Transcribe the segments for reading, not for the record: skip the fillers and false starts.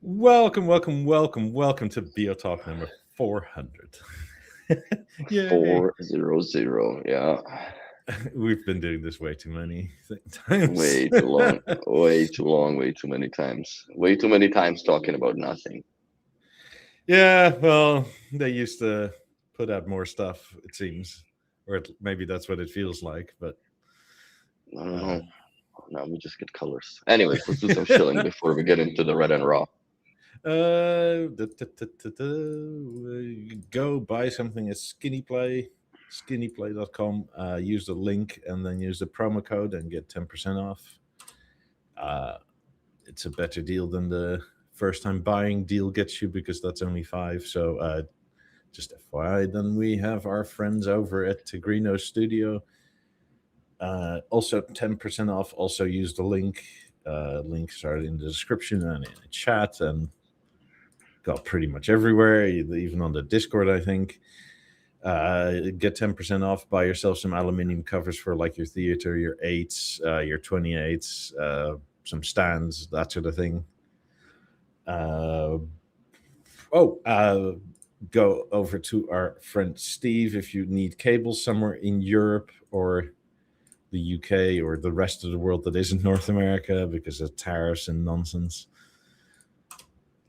Welcome to BeoTalk number 400. Yay! 400. Yeah, We've been doing this way too many times. way too long, way too long, way too many times talking about nothing. Yeah, well, they used to put out more stuff, it seems, or maybe that's what it feels like. But I don't uh, know. Now we just get colors. Anyways, let's do some shilling before we get into the red and raw. Go buy something at skinnyplay.com. Use the link and then use the promo code and get 10% off. It's a better deal than the first time buying deal gets you, because that's only 5. So just FYI, then we have our friends over at Tigrino Studio. Also 10% off. Also use the link. Links are in the description and in the chat, and got pretty much everywhere, even on the Discord, I think. Get 10% off. Buy yourself some aluminium covers for like your theater, your 8s, your 28s, some stands, that sort of thing. Go over to our friend Steve if you need cables somewhere in Europe or the UK or the rest of the world that isn't North America because of tariffs and nonsense.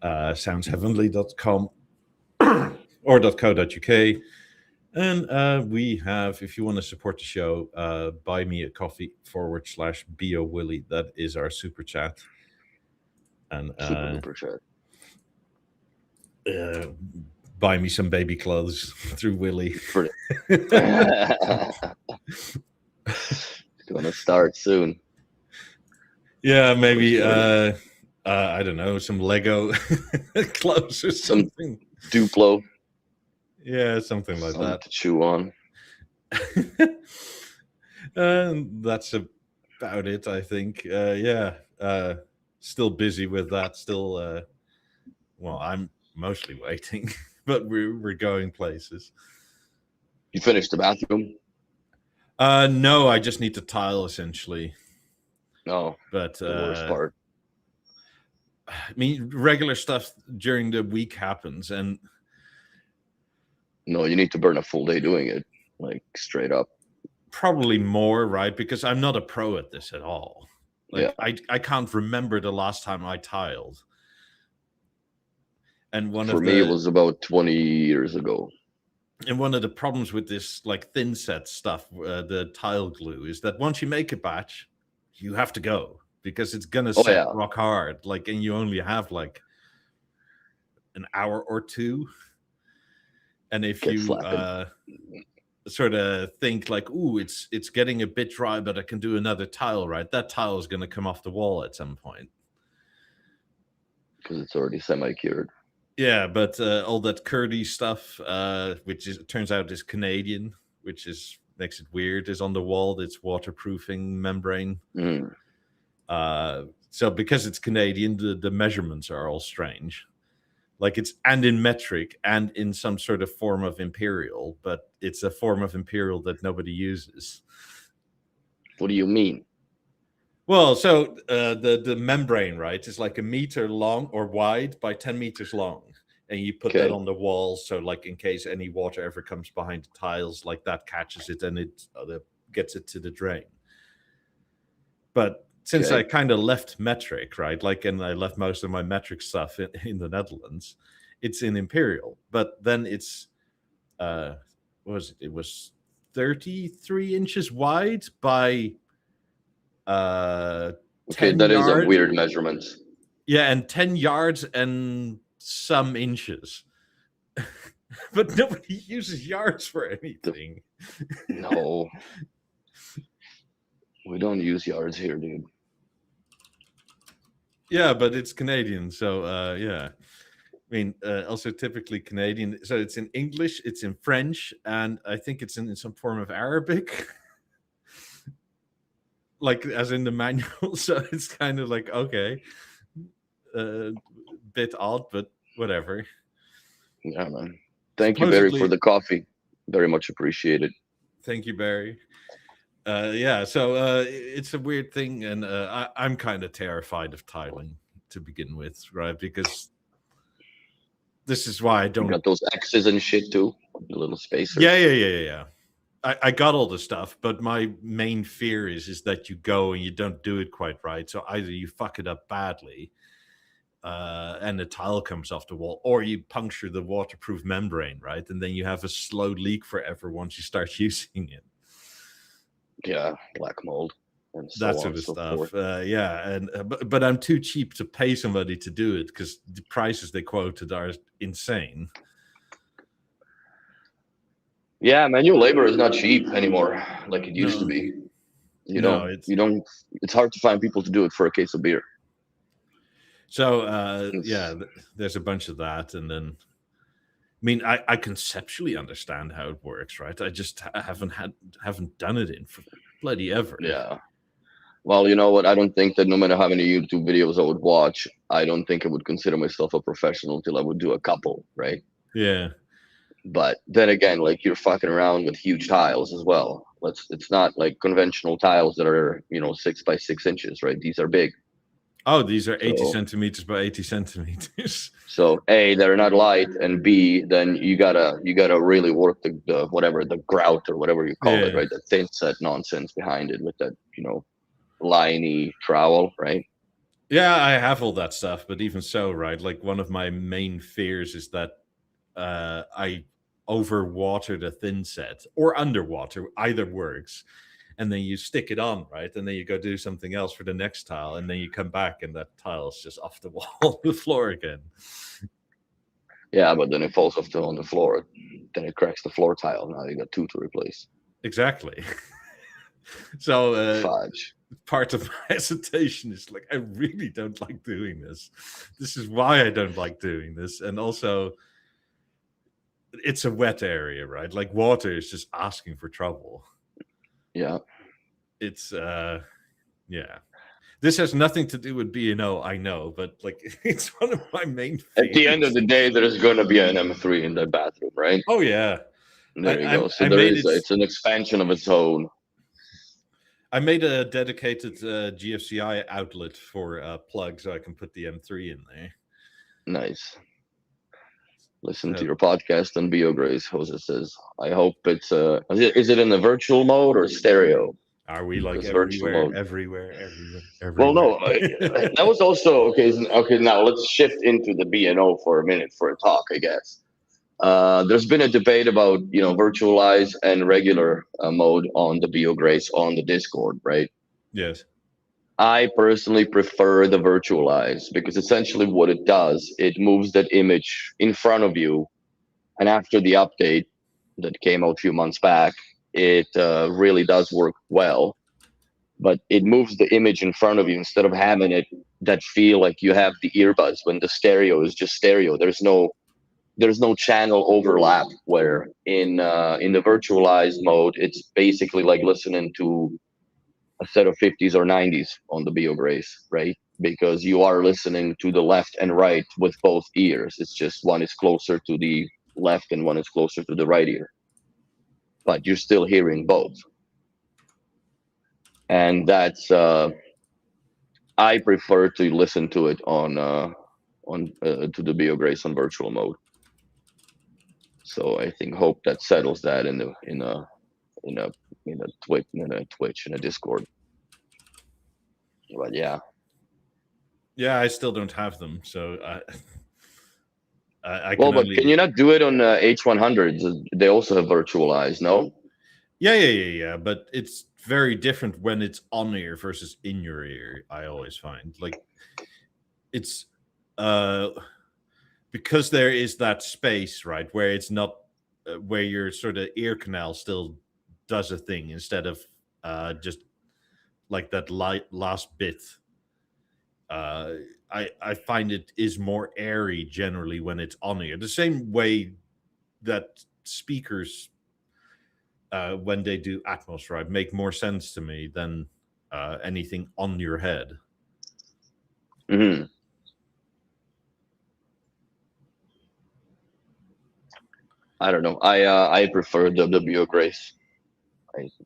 Soundsheavenly.com or .co.uk. And we have, if you want to support the show, buy me a coffee /BeoWilly. That is our super chat. And Super chat. Buy me some baby clothes through Willy. It's gonna start soon. Yeah, maybe I don't know, some Lego clothes or something. Duplo. Yeah, something like that to chew on. And that's about it, I think. Still busy with that. Still, well, I'm mostly waiting, but we're going places. You finished the bathroom? No, I just need to tile essentially. No, but the worst part. I mean, regular stuff during the week happens, and no, you need to burn a full day doing it, like straight up. Probably more, right? Because I'm not a pro at this at all. Like, yeah. I can't remember the last time I tiled. And for me, it was about 20 years ago. And one of the problems with this, like, thin set stuff, the tile glue, is that once you make a batch, you have to go because it's gonna set rock hard. Like, and you only have like an hour or two. And if you sort of think like, ooh, it's getting a bit dry, but I can do another tile, right? That tile is going to come off the wall at some point because it's already semi-cured. Yeah, but all that curdy stuff, which turns out is Canadian, which makes it weird, is on the wall. It's waterproofing membrane. So because it's Canadian, the measurements are all strange. Like, it's and in metric and in some sort of form of imperial, but it's a form of imperial that nobody uses. What do you mean? Well, so the membrane, right, is like 1 meter long or wide by 10 meters long. And you put that on the wall, so like in case any water ever comes behind the tiles, like that catches it and it gets it to the drain. But since I kind of left metric, right, like, and I left most of my metric stuff in the Netherlands, it's in imperial. But then it's what was it? It was 33 inches wide by 10 that yards. Is a weird measurement. Yeah, and 10 yards and some inches. But nobody uses yards for anything. No. We don't use yards here, dude. Yeah, but it's Canadian, so yeah. I mean, also typically Canadian. So it's in English, it's in French, and I think it's in some form of Arabic. Like, as in the manual. So it's kind of like, okay, bit odd, but whatever. Yeah, man. Thank you, Barry, for the coffee. Very much appreciated. Thank you, Barry. Yeah, so it's a weird thing, and I'm kind of terrified of tiling. to begin with, right? Because this is why I You don't. got those X's and shit too, the little spacers. Yeah. I got all the stuff, but my main fear is that you go and you don't do it quite right. So either you fuck it up badly, and the tile comes off the wall, or you puncture the waterproof membrane, right? And then you have a slow leak forever once you start using it. Yeah, black mold and so That on sort and of so stuff. forth. Yeah, and but I'm too cheap to pay somebody to do it because the prices they quoted are insane. Yeah, manual labor is not cheap anymore, like it used to No, be. You no, don't, you don't. It's hard to find people to do it for a case of beer. So It's, there's a bunch of that, and then I mean, I conceptually understand how it works, right? I just haven't done it in for bloody ever. yeah. Well, you know what? I don't think that no matter how many YouTube videos I would watch, I don't think I would consider myself a professional till I would do a couple, right? Yeah. But then again, like you're fucking around with huge tiles as well. It's not like conventional tiles that are, 6 by 6 inches, right? These are big. Oh, these are 80 So centimeters by 80 centimeters. so A, they're not light, and B, then you gotta really work the whatever, the grout or whatever you call it, Yeah. right? The thin set nonsense behind it with that, liney trowel, right? Yeah, I have all that stuff, but even so, right? Like one of my main fears is that I overwater the thin set or underwater, either works. And then you stick it on, right? And then you go do something else for the next tile, and then you come back and that tile is just off the wall, the floor again. Yeah, but then it falls on the floor, then it cracks the floor tile. Now you got two to replace. Exactly. So Fudge. part of my hesitation is like, I really don't like doing this. This is why I don't like doing this. And also, it's a wet area, right? Like water is just asking for trouble. Yeah. It's yeah. This has nothing to do with B&O, I know, but like it's one of my main fears. At the end of the day, there is going to be an M3 in the bathroom, right? Oh yeah. There you I, go. So I there made is. It's an expansion of its own. I made a dedicated GFCI outlet for plug so I can put the M3 in there. Nice. Listen to your podcast on BioGrace. Jose says, I hope it's is it in the virtual mode or stereo? Are we like Because virtual everywhere, mode. everywhere? Well, no, that was also okay. Okay, now let's shift into the B&O for a minute for a talk, I guess. There's been a debate about virtualize and regular mode on the BioGrace on the Discord, right? Yes. I personally prefer the virtualize because essentially what it does, it moves that image in front of you, and after the update that came out a few months back, it really does work well. But it moves the image in front of you instead of having it that feel like you have the earbuds when the stereo is just stereo. There's no channel overlap where in the virtualized mode it's basically like listening to a set of 50s or 90s on the BioGrace, right? Because you are listening to the left and right with both ears. It's just one is closer to the left and one is closer to the right ear, but you're still hearing both. And that's I prefer to listen to it on to the BioGrace on virtual mode. So I think hope that settles that in a Twitch in a Discord. But yeah. Yeah, I still don't have them, so I Well, can but only. can you not do it on H100s? They also have virtualized, no? Yeah. But it's very different when it's on ear versus in your ear. I always find like it's because there is that space, right, where it's not where your sort of ear canal still does a thing instead of just like that last bit. I find it is more airy generally when it's on ear. The same way that speakers, when they do Atmos, right, make more sense to me than anything on your head. Mm-hmm. I don't know. I prefer the BioGrace.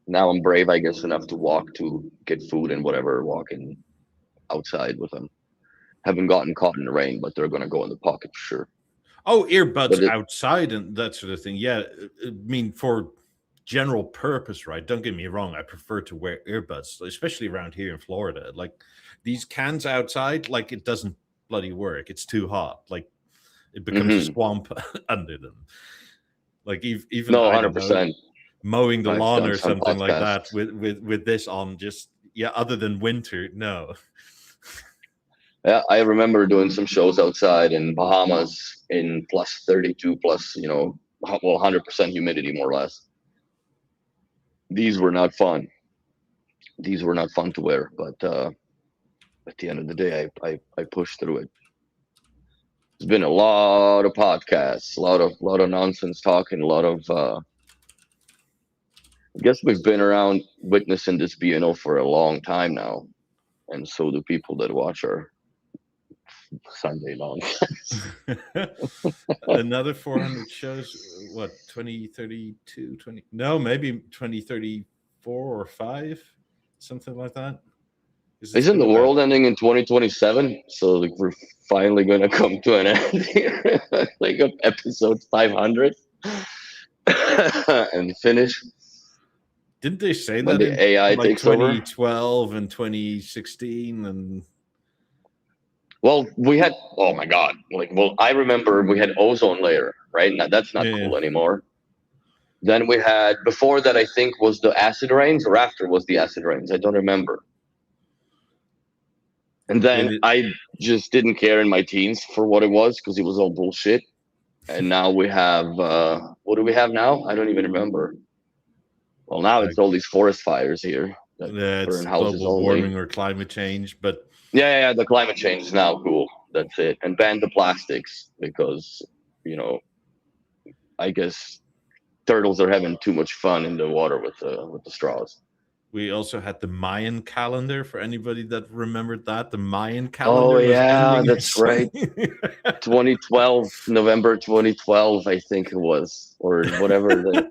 Now I'm brave, I guess, enough to walk to get food and whatever, walking outside with them. haven't gotten caught in the rain, but they're going to go in the pocket for sure. Oh, earbuds But outside and that sort of thing. Yeah, I mean for general purpose, right? Don't get me wrong. I prefer to wear earbuds, especially around here in Florida. Like these cans outside, like it doesn't bloody work. It's too hot. Like it becomes a swamp under them. Like even no, I hundred don't know, percent. mowing the I've lawn done or some something like podcasts. that with this on. Just other than winter, no. Yeah, I remember doing some shows outside in Bahamas in plus 32, plus 100% humidity, more or less. These were not fun. These were not fun to wear, but at the end of the day, I pushed through it. There's been a lot of podcasts, a lot of nonsense talking, a lot of. I guess we've been around witnessing this BNO for a long time now, and so do people that watch our Sunday nonsense. Another 400 shows, what, 2032, 20? No, maybe 2034 or 5, something like that. It's Isn't been the a while. world ending in 2027? So like, we're finally going to come to an end here, like episode 500, and finish Didn't they say when that the in AI like takes over. 2012 and 2016? And Well, we had, oh my God, like, well, I remember we had ozone layer, right? Now that's not yeah, cool anymore. Then we had, before that, I think was the acid rains, or after was the acid rains. I don't remember. And yeah, then I just didn't care in my teens for what it was because it was all bullshit. And now we have, what do we have now? I don't even remember. Well, now it's all these forest fires here that it's burn houses global warming only. or climate change, but Yeah, the climate change is now cool. That's it. And ban the plastics because, you know, I guess turtles are having too much fun in the water with the straws. we also had the Mayan calendar for anybody that remembered that. The Mayan Oh calendar was yeah, ending. that's right. 2012, November 2012, I think it was, or whatever.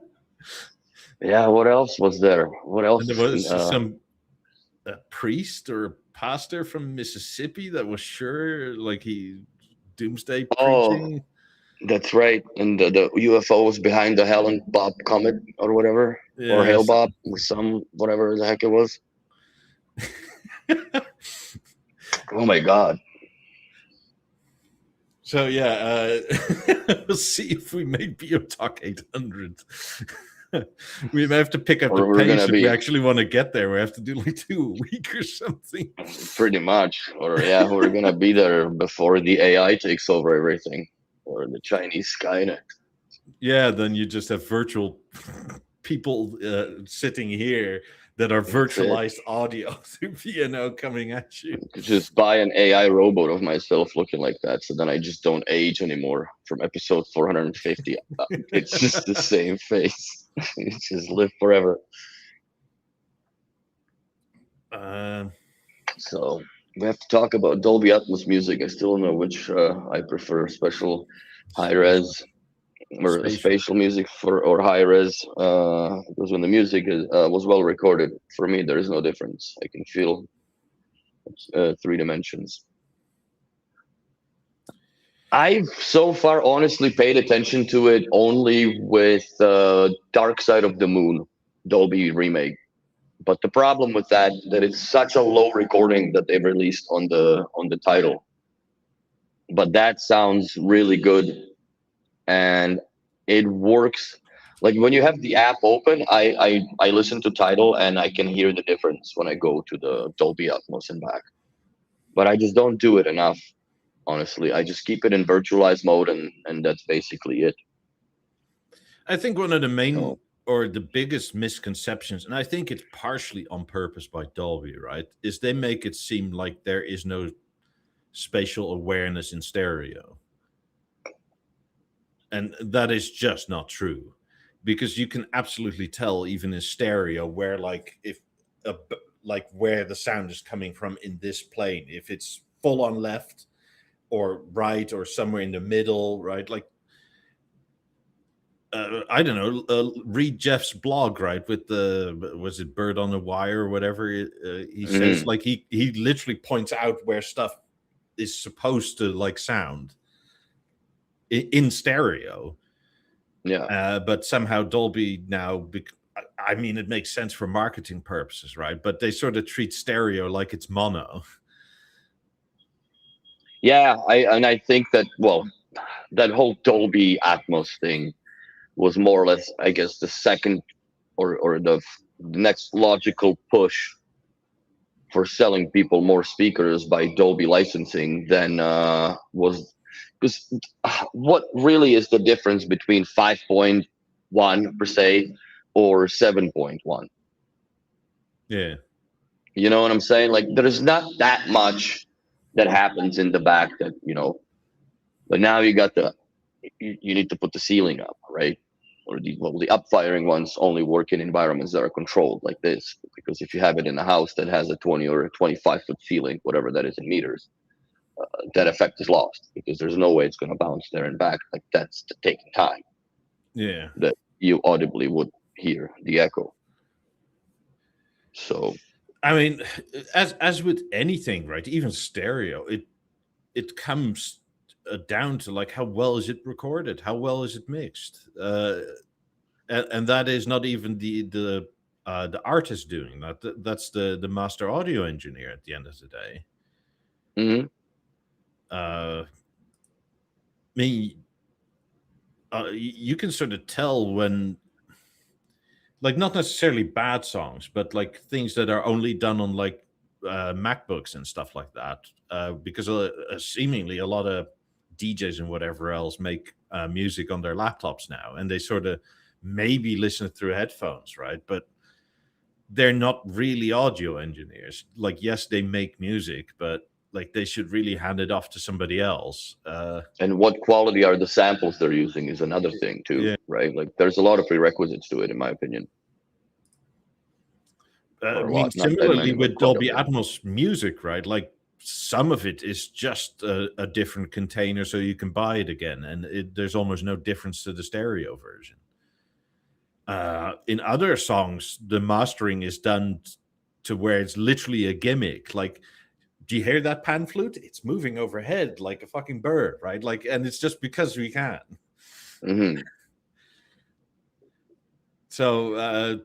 Yeah, what else was there? What And there else? was some priest or pastor from Mississippi that was sure, like he doomsday Oh, preaching. that's right. And the UFOs behind the Helen Bob comet or whatever, or Yeah. Hale Bob, or some whatever the heck it was. Oh my God. So yeah, we'll see if we make BeoTalk 800. We may have to pick up the Or we're pace gonna if we be actually want to get there. We have to do like 2 a week or something. pretty much, or yeah, we're gonna be there before the AI takes over everything, or the Chinese Skynet. Yeah, then you just have virtual people sitting here that are That's it. virtualized audio through piano coming at you. Just buy an AI robot of myself looking like that, so then I just don't age anymore. From episode 450, it's just the same face. It's just live forever. So we have to talk about Dolby Atmos music. I still don't know which I prefer: special, high res, or Spatial. spatial music for, or high res. Because when the music was well recorded, for me there is no difference. I can feel 3 dimensions. I've so far honestly paid attention to it only with Dark Side of the Moon Dolby remake. But the problem with that it's such a low recording that they've released on the title. But that sounds really good, and it works. Like when you have the app open, I listen to title and I can hear the difference when I go to the Dolby Atmos and back. But I just don't do it enough. Honestly, I just keep it in virtualized mode, and that's basically it. I think one of the main So, or the biggest misconceptions, and I think it's partially on purpose by Dolby, right, is they make it seem like there is no spatial awareness in stereo. And that is just not true, because you can absolutely tell even in stereo where like if like where the sound is coming from in this plane, if it's full on left or right or somewhere in the middle, right? Like I don't know. Read Jeff's blog, right? With the was it Bird on the Wire or whatever he says. mhm. Like he literally points out where stuff is supposed to like sound in stereo. Yeah. But somehow Dolby now, I mean, it makes sense for marketing purposes, right? But they sort of treat stereo like it's mono. Yeah, I think that, well, that whole Dolby Atmos thing was more or less, I guess, the second or the next logical push for selling people more speakers by Dolby licensing than was, because what really is the difference between 5.1 per se or 7.1? Yeah. You know what I'm saying? Like, there's not that much that happens in the back that, but now you got you need to put the ceiling up, right? Or the upfiring ones only work in environments that are controlled like this, because if you have it in a house that has a 20 or a 25-foot ceiling, whatever that is in meters, that effect is lost, because there's no way it's going to bounce there and back. Like, that's the taking time Yeah. that you audibly would hear the echo. So I mean, as with anything, right? Even stereo, it comes down to like how well is it recorded, how well is it mixed, and that is not even the artist doing that. That's the master audio engineer at the end of the day. mhm. I mean, you can sort of tell when, like, not necessarily bad songs, but like things that are only done on like MacBooks and stuff like that, because seemingly a lot of DJs and whatever else make music on their laptops now, and they sort of maybe listen through headphones, right? But they're not really audio engineers. Like, yes, they make music, but like they should really hand it off to somebody else. And what quality are the samples they're using is another thing too, Yeah. right? Like, there's a lot of prerequisites to it, in my opinion. I Or a mean, lot, not that similarly many, but with quite a Dolby bit. Atmos music, right? Like some of it is just a different container, so you can buy it again, and there's almost no difference to the stereo version. In other songs, the mastering is done to where it's literally a gimmick. Like, do you hear that pan flute? It's moving overhead like a fucking bird, right? Like, and it's just because we can. Hmm. So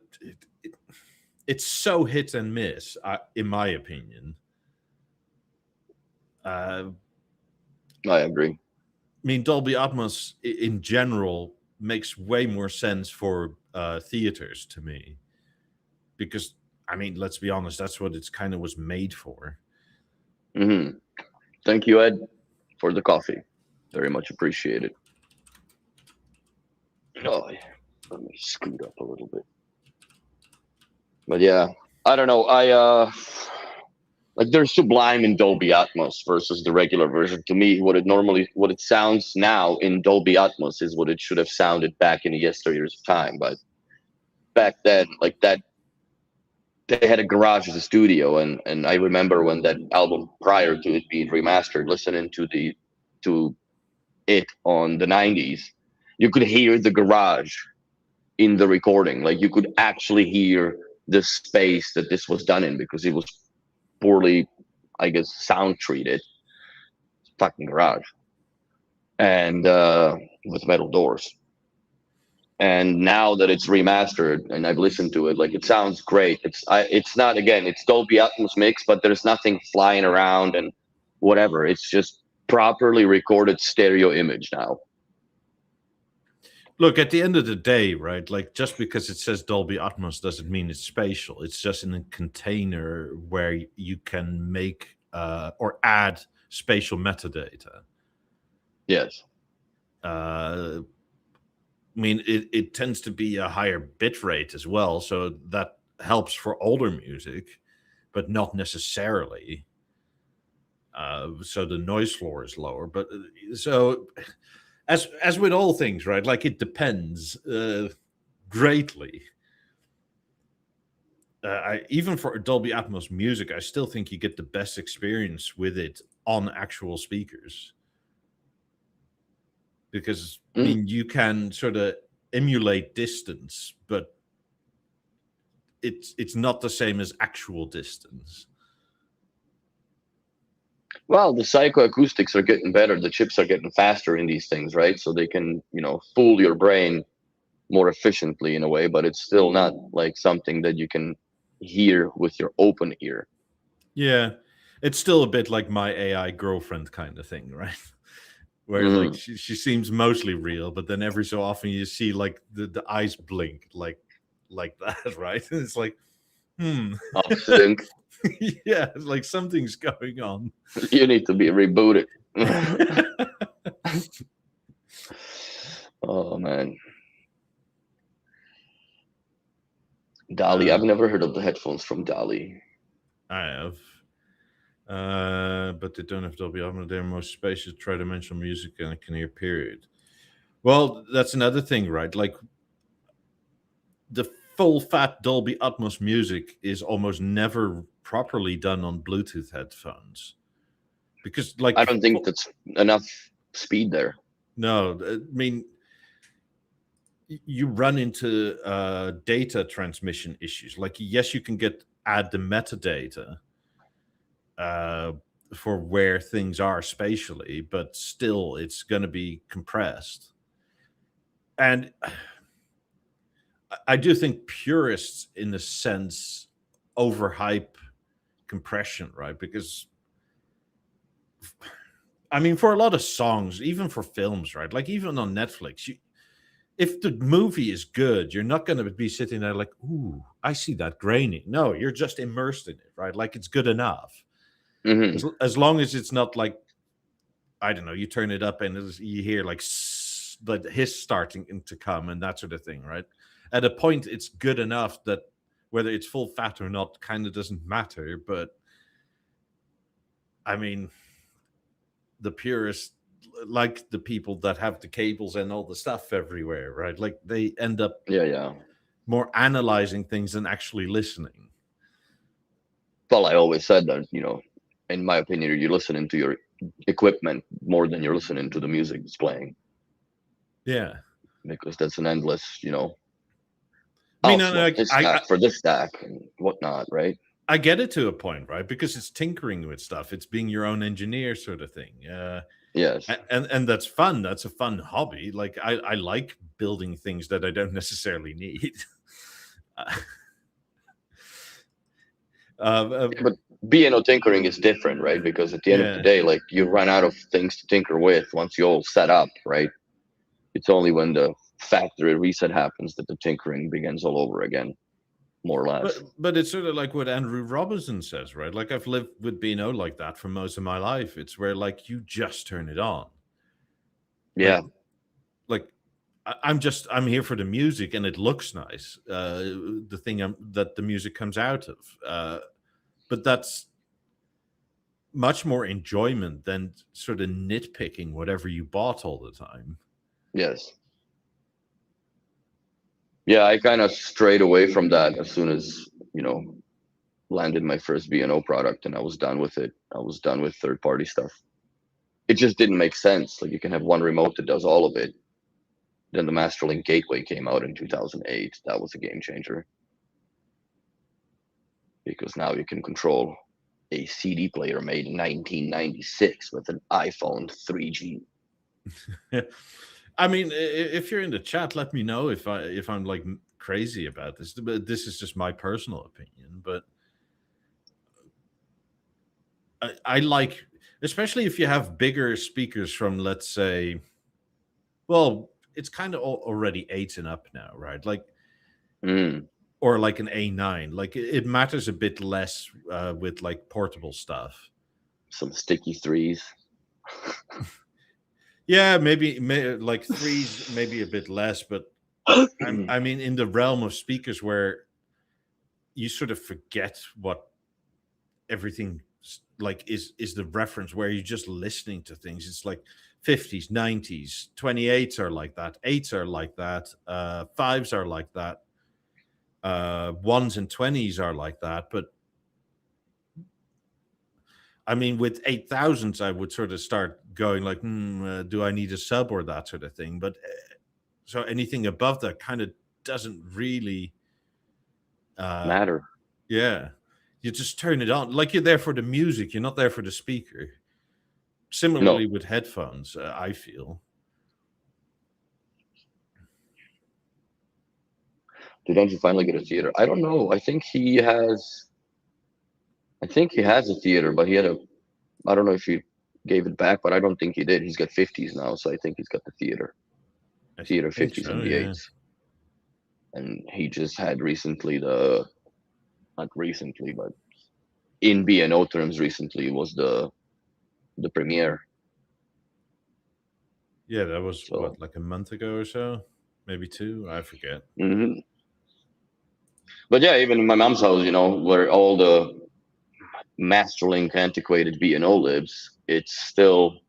it's so hit and miss, in my opinion. I I agree. mean, Dolby Atmos in general makes way more sense for theaters to me, because I mean, let's be honest, that's what it's kind of was made for. Hmm. Thank you, Ed, for the coffee. Very much appreciated. Oh, yeah. Let me scoot up a little bit. But yeah, I don't know. Like, there's Sublime in Dolby Atmos versus the regular version. To me, what it sounds now in Dolby Atmos is what it should have sounded back in the yesteryears of time. But back then, like that, they had a garage as a studio, and I remember when that album, prior to it being remastered, listening to it on the 90s, you could hear the garage in the recording. Like, you could actually hear the space that this was done in, because it was poorly, I guess, sound treated. Fucking garage. And with metal doors. And now that it's remastered and I've listened to it, like, it sounds great. It's not, again, it's Dolby Atmos mix, but there's nothing flying around and whatever. It's just properly recorded stereo image now. Look, at the end of the day, right? Like, just because it says Dolby Atmos doesn't mean it's spatial. It's just in a container where you can make or add spatial metadata. Yes. I mean, it tends to be a higher bit rate as well, so that helps for older music, but not necessarily. So the noise floor is lower. But so as with all things, right? Like, it depends greatly. Even for Dolby Atmos music, I still think you get the best experience with it on actual speakers, because I Mm. mean, you can sort of emulate distance, but it's not the same as actual distance. Well, the psychoacoustics are getting better. The chips are getting faster in these things, right? So they can, fool your brain more efficiently in a way, but it's still not like something that you can hear with your open ear. Yeah, it's still a bit like my AI girlfriend kind of thing, right? Where like Mm-hmm. she seems mostly real, but then every so often you see like the eyes blink like that, right? And it's like, hmm, Off sync. yeah, it's like something's going on. You need to be rebooted. Oh man, Dolly. uh, I've never heard of the headphones from Dolly. I have. But they don't have Dolby Atmos. They're more spacious, tridimensional music, and I can hear. Period. Well, that's another thing, right? Like the full fat Dolby Atmos music is almost never properly done on Bluetooth headphones because, like, I don't think that's enough speed there. no, I mean, you run into data transmission issues. Like, yes, you can add the metadata uh, for where things are spatially, but still, it's going to be compressed. And I do think purists, in a sense, overhype compression, right? Because I mean, for a lot of songs, even for films, right? Like even on Netflix, if the movie is good, you're not going to be sitting there like, "Ooh, I see that graining." No, you're just immersed in it, right? Like it's good enough, Mm-hmm. as long as it's not like, I don't know, you turn it up and you hear like the hiss starting to come and that sort of thing, right? At a point, it's good enough that whether it's full fat or not kind of doesn't matter. But I mean, the purists, like the people that have the cables and all the stuff everywhere, right? Like they end up Yeah, yeah. more analyzing things than actually listening. Well, I always said that, in my opinion, you're listening to your equipment more than you're listening to the music it's playing, Yeah. because that's an endless, I mean, I'll swap like this stack for this stack and whatnot, right? I get it to a point, right? Because it's tinkering with stuff. It's being your own engineer, sort of thing. Yes. And that's fun. That's a fun hobby. Like I like building things that I don't necessarily need. uh, But B&O tinkering is different, right? Because at the end of the yeah. day, like you run out of things to tinker with once you all set up, right? It's only when the factory reset happens that the tinkering begins all over again, more or less. But it's sort of like what Andrew Robinson says, right? Like I've lived with Beano like that for most of my life. It's where like you just turn it on. Yeah. Like like I'm here for the music and it looks nice. The thing that the music comes out of. But that's much more enjoyment than sort of nitpicking whatever you bought all the time. Yes. Yeah, I kind of strayed away from that as soon as, landed my first B&O product, and I was done with it. I was done with third party stuff. It just didn't make sense. Like you can have one remote that does all of it. Then the Masterlink Gateway came out in 2008. That was a game changer, because now you can control a CD player made in 1996 with an iPhone 3G. I mean, if you're in the chat, let me know if I'm like crazy about this. But this is just my personal opinion. But I like, especially if you have bigger speakers from, let's say, well, it's kind of already 8 and up now, right? Like, Mm, or like an A9. Like it matters a bit less with like portable stuff. some sticky threes. Yeah, maybe like threes, maybe a bit less, but I mean, in the realm of speakers where you sort of forget what everything like is the reference, where you're just listening to things. It's like 50s, 90s, 28s are like that, 8s are like that, 5s are like that, 1s and 20s are like that. But I mean, with 8,000s, I would sort of start going like, do I need a sub or that sort of thing? But so anything above that kind of doesn't really Matter. yeah. You just turn it on. Like you're there for the music, you're not there for the speaker. similarly with headphones, I feel. Did Andrew finally get a theater? I don't know. I think he has a theater, but he had a. I don't know if he gave it back, but I don't think he did. He's got 50s now, so I think he's got the theater. I Theater think 50s so, and the yeah. 8s. And he just had recently not recently, but in B&O terms recently was the premiere. Yeah, that was So, what, like a month ago or so, maybe 2. I forget. mhm. But yeah, even in my mom's house, where all the Masterlink antiquated B&O lives, it's still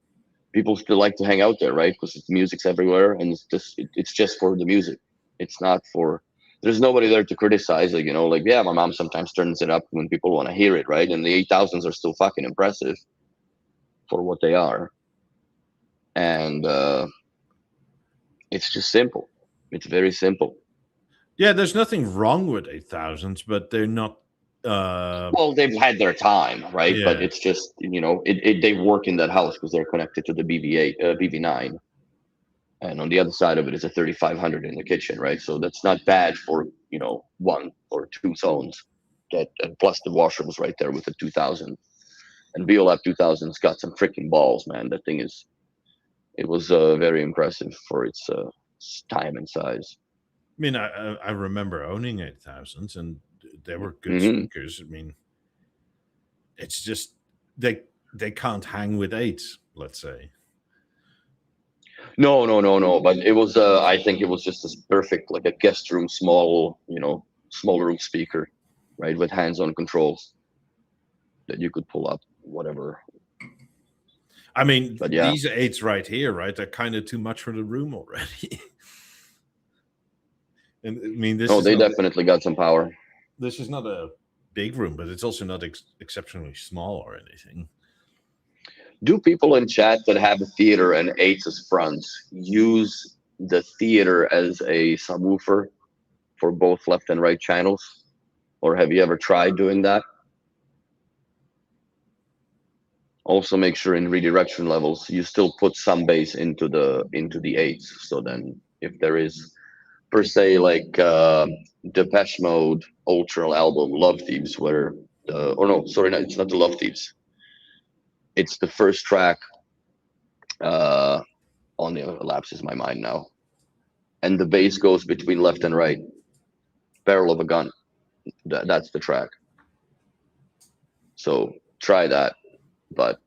people still like to hang out there, right? Because the music's everywhere, and it's just for the music. It's not for. There's nobody there to criticize. Like yeah, my mom sometimes turns it up when people want to hear it, right? And the 8000s are still fucking impressive for what they are, and it's just simple. It's very simple. Yeah, there's nothing wrong with 8000s, but they're not. Well, they've had their time, right? But Yeah, it's just they work in that house because they're connected to the BV9, and on the other side of it is a 3500 in the kitchen, right? So that's not bad for 1 or 2 zones. And plus the washrooms right there with the 2000. And BeoLab 2000's got some freaking balls, man. That thing it was very impressive for its time and size. I mean, I remember owning 8000s, and they were good Hmm. speakers. I mean, it's just they can't hang with 8s, let's say. No. But it was I think it was just as perfect, like a guest room, small room speaker, right, with hands-on controls that you could pull up whatever. I mean, But yeah, these 8s right here, right, are kind of too much for the room already. And I mean, no, they definitely got some power. this is not a big room, but it's also not exceptionally small or anything. Do people in chat that have a theater and 8s as fronts use the theater as a subwoofer for both left and right channels? Or have you ever tried doing that? Also make sure in redirection levels you still put some bass into the 8s. So then if there is per se like Depeche Mode Ultra album Love Thieves, where or no, sorry, no, it's not the Love Thieves. It's the first track on the elapses my mind now. And the bass goes between left and right. Barrel of a gun. That's the track. So try that. But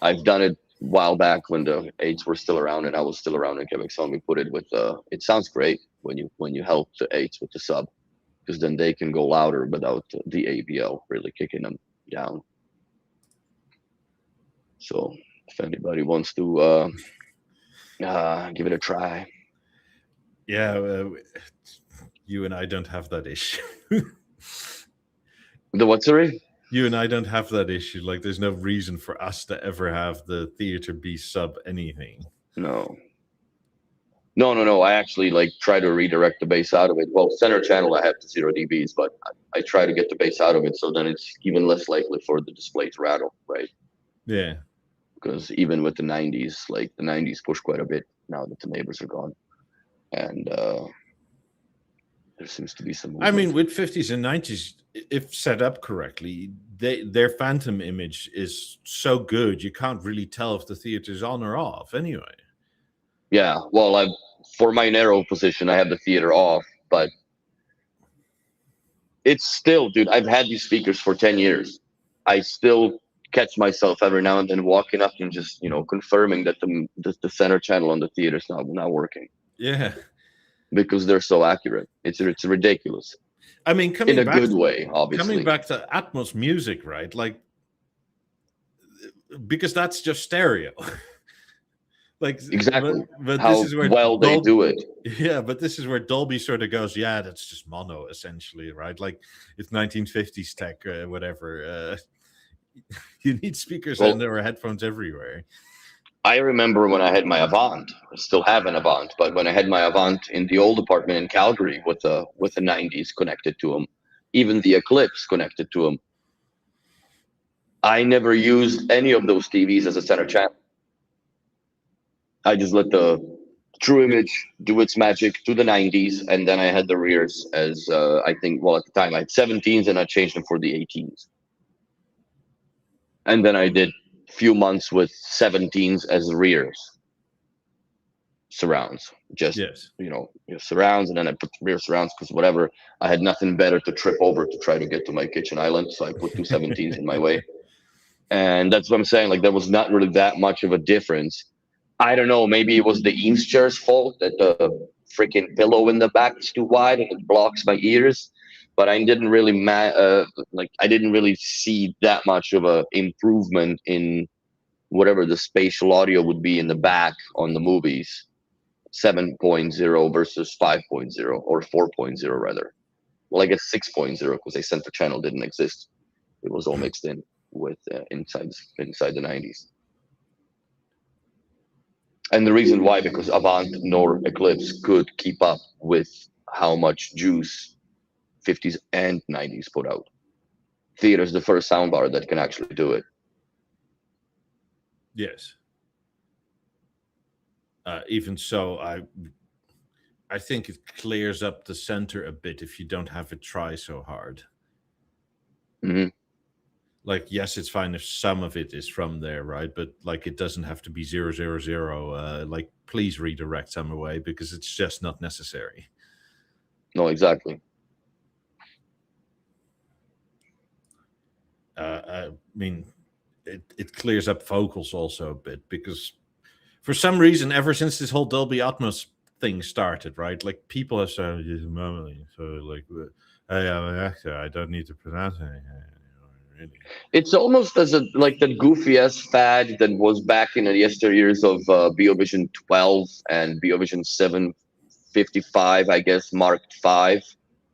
I've done it a while back when the 8s were still around and I was still around in Quebec. So we put it with it sounds great when you help the 8s with the sub, because then they can go louder without the ABL really kicking them down. So if anybody wants to give it a try. Yeah, you and I don't have that issue. The what, sorry? You and I don't have that issue. Like, there's no reason for us to ever have the theater be sub anything. No. I actually try to redirect the bass out of it. Well, center channel I have to 0 dBs, but I try to get the bass out of it so then it's even less likely for the display to rattle, right? Yeah. Because even with the 90s, the 90s push quite a bit now that the neighbors are gone, and there seems to be some movement. I mean, with 50s and 90s, if set up correctly, their phantom image is so good you can't really tell if the theater's on or off anyway. Yeah, well, for my narrow position, I have the theater off, but it's still, dude, I've had these speakers for 10 years. I still catch myself every now and then walking up and just, confirming that the center channel on the theater is not working. Yeah. Because they're so accurate. It's ridiculous. I mean, in a good way, obviously. Coming back to Atmos music, right? Like, because that's just stereo. Like, exactly. But how this is where well they do it. Yeah, but this is where Dolby sort of goes, yeah, that's just mono, essentially, right? Like, it's 1950s tech, whatever. You need speakers and there were headphones everywhere. I remember when I had my Avant. I still have an Avant, but when I had my Avant in the old apartment in Calgary with the 90s connected to them, even the Eclipse connected to them, I never used any of those TVs as a center channel. I just let the True Image do its magic to the 90s, and then I had the rears as I think. Well, at the time I had 17s, and I changed them for the 18s, and then I did a few months with 17s as rears surrounds. Just Yes. surrounds, and then I put rear surrounds because whatever. I had nothing better to trip over to try to get to my kitchen island, so I put two 17s in my way. And that's what I'm saying. Like there was not really that much of a difference. I don't know. Maybe it was the Eames chair's fault that the freaking pillow in the back is too wide and it blocks my ears. But I didn't really I didn't really see that much of a improvement in whatever the spatial audio would be in the back on the movies. 7.0 versus 5.0 or 4.0 rather. Well, I guess 6.0 because they center channel didn't exist. It was all mixed in with inside the 90s. And the reason why, because Avant nor Eclipse could keep up with how much juice 50s and 90s put out. Theater's the first soundbar that can actually do it. Yes. Even so, I think it clears up the center a bit if you don't have to try so hard. Mm-hmm. Like, yes, it's fine if some of it is from there, right? But like, it doesn't have to be 000. Like, please redirect some away because it's just not necessary. No, exactly. I mean, it clears up vocals also a bit because for some reason, ever since this whole Dolby Atmos thing started, right? Like people have said, so like, hey, I'm an actor. I don't need to pronounce anything. Really. It's almost as like the goofy ass fad that was back in the yesteryears of BeoVision 12 and BeoVision 755, I guess, Mark 5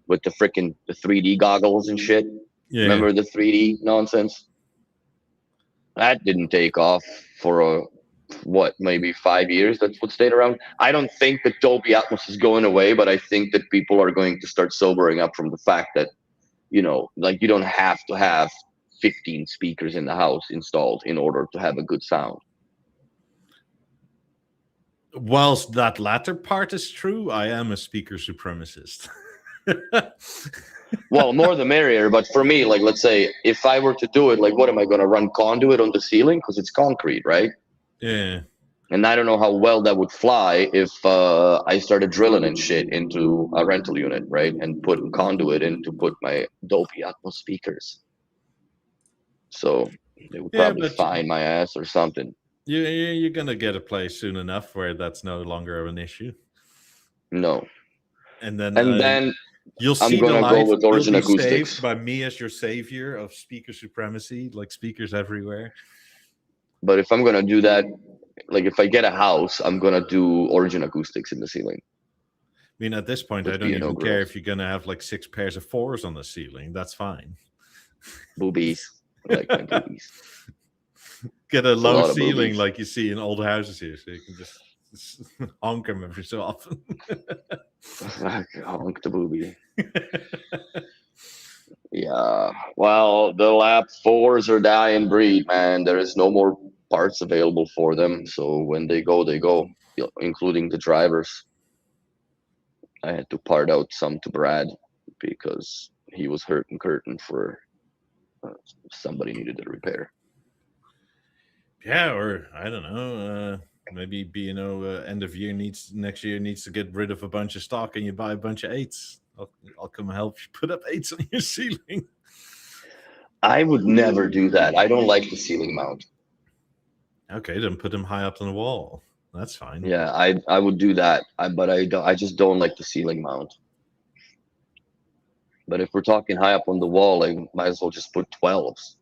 with the freaking 3D goggles and shit. Yeah. Remember the 3D nonsense? That didn't take off for maybe 5 years. That's what stayed around. I don't think that Dolby Atmos is going away, but I think that people are going to start sobering up from the fact that, like you don't have to have 15 speakers in the house installed in order to have a good sound. Whilst that latter part is true, I am a speaker supremacist. Well, more the merrier, but for me, like, let's say if I were to do it, like, what am I going to run conduit on the ceiling? Because it's concrete, right? Yeah. And I don't know how well that would fly if I started drilling and shit into a rental unit, right? And putting conduit in to put my Dolby Atmos speakers. So they would probably fine my ass or something. You're going to get a place soon enough where that's no longer an issue. No. And then you'll see I'm gonna go with Origin Acoustics. Saved by me as your savior of speaker supremacy, like speakers everywhere. But if I'm gonna do that, like if I get a house, I'm gonna do Origin Acoustics in the ceiling. I mean, at this point, I don't even care if you're gonna have like 6 pairs of 4s on the ceiling. That's fine. Boobies, I like my boobies. Get a low ceiling like you see in old houses here, so you can just honk them every so often. Honk the boobie. Yeah. Well, the lap 4s are dying breed, man. There is no more parts available for them. So when they go, including the drivers. I had to part out some to Brad because he was hurting curtain for somebody needed a repair. Yeah, or I don't know. Maybe end of year next year needs to get rid of a bunch of stock and you buy a bunch of 8s. I'll come help you put up 8s on your ceiling. I would never do that. I don't like the ceiling mount. Okay, then put them high up on the wall. That's fine. Yeah, I would do that. But I just don't like the ceiling mount. But if we're talking high up on the wall, I might as well just put 12s.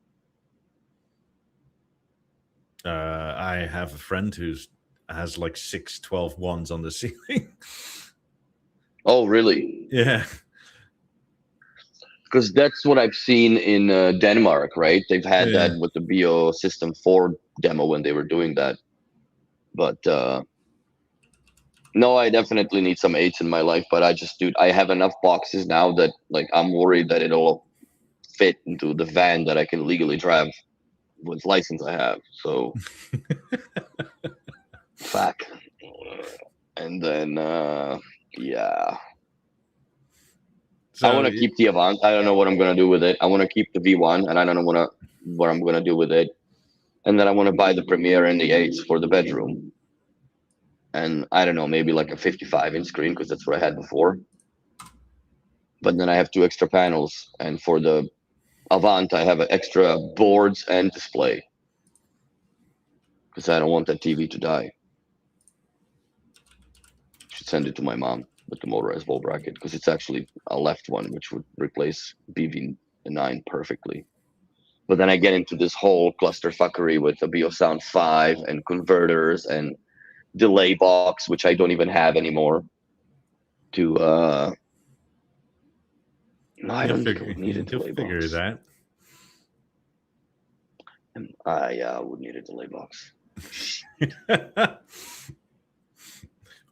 I have a friend who has like 6 12 ones on the ceiling. Oh, really? Yeah. Because that's what I've seen in Denmark, right? They've had that with the Beo System 4 demo when they were doing that. But no, I definitely need some 8s in my life. But I have enough boxes now that like I'm worried that it'll fit into the van that I can legally drive with license I have. So Fuck. And then, yeah. So I want to keep the Avant. I don't know what I'm going to do with it. I want to keep the V1, and I don't know what I'm going to do with it. And then I want to buy the Premiere and the 8s for the bedroom. And I don't know, maybe like a 55-inch screen, because that's what I had before. But then I have 2 extra panels. And for the Avant, I have extra boards and display. Because I don't want that TV to die. Should send it to my mom with the motorized wall bracket, because it's actually a left one, which would replace BV9 perfectly. But then I get into this whole clusterfuckery with the BeoSound 5 and converters and delay box, which I don't even have anymore. No, I don't think I would need a delay box. That. Yeah, I would need a delay box.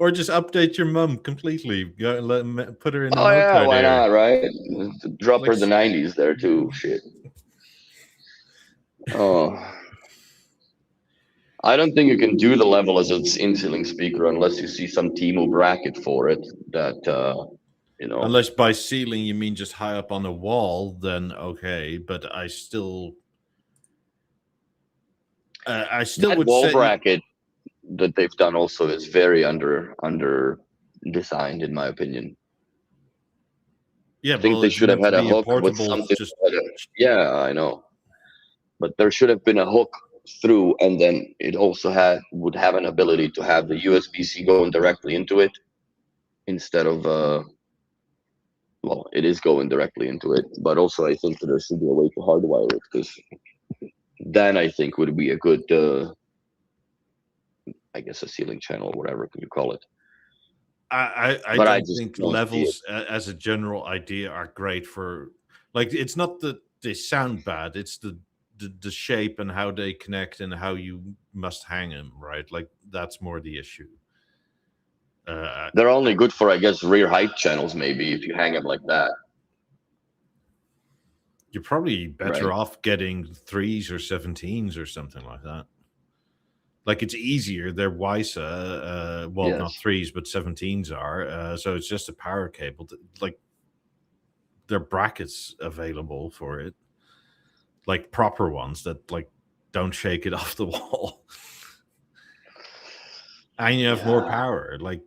Or just update your mum completely. Put her in. Oh yeah, why not? Right? Drop Like, her the 90s there too. Shit. Oh, I don't think you can do the level as an in-ceiling speaker unless you see some Temu bracket for it. That you know. Unless by ceiling you mean just high up on the wall, then okay. But I still that would wall say bracket that they've done also is very under designed, in my opinion. Yeah, I think they should have had a hook with something. Yeah, I know. But there should have been a hook through, and then it also would have an ability to have the USB-C going directly into it instead of well, it is going directly into it, but also I think that there should be a way to hardwire it, because then I think would be a good I guess a ceiling channel, whatever you call it. I don't think levels as a general idea are great for, like, it's not that they sound bad, it's the shape and how they connect and how you must hang them, right? Like, that's more the issue. They're only good for, I guess, rear height channels, maybe, if you hang them like that. You're probably better off getting 3s or 17s or something like that. Like, it's easier. They're WISA. Well, Yes. not 3s, but 17s are. So it's just a power cable. Like, there are brackets available for it. Like, proper ones that, like, don't shake it off the wall. And you have more power. Like,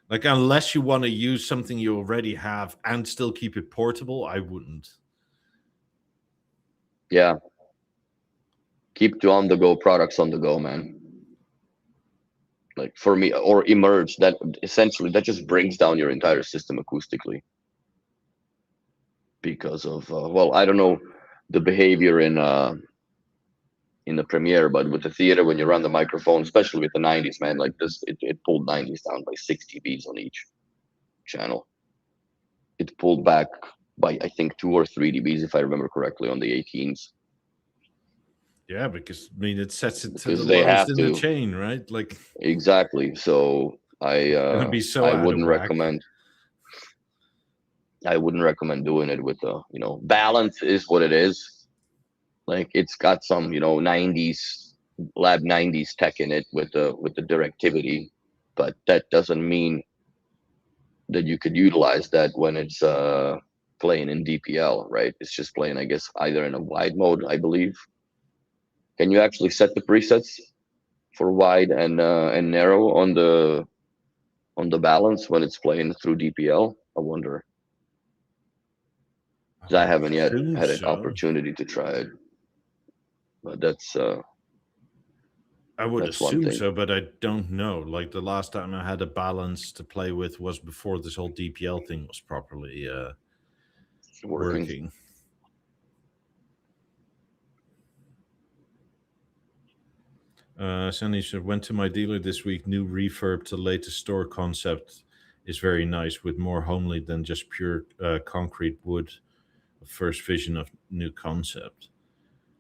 unless you want to use something you already have and still keep it portable, I wouldn't. Yeah. Keep the on-the-go products on the go, man. Like, for me, or Emerge, that essentially that just brings down your entire system acoustically. Because of well, I don't know the behavior in the Premiere, but with the theater, when you run the microphone, especially with the 90s, man, like this, it pulled 90s down by 6 dBs on each channel. It pulled back by, I think, 2 or 3 dBs, if I remember correctly, on the 18s. Yeah, because I mean, it sets it to the lowest in the chain, right? Like, exactly. So I wouldn't recommend. I wouldn't recommend doing it with balance is what it is. Like, it's got some 90s lab 90s tech in it with the directivity, but that doesn't mean that you could utilize that when it's playing in DPL, right? It's just playing, I guess, either in a wide mode, I believe. Can you actually set the presets for wide and narrow on the balance when it's playing through DPL? I wonder. Because I haven't yet had an opportunity to try it. But that's I would assume so, but I don't know. Like, the last time I had a balance to play with was before this whole DPL thing was properly working. Sandy said, went to my dealer this week. New refurb to latest store concept is very nice, with more homely than just pure concrete wood. First vision of new concept.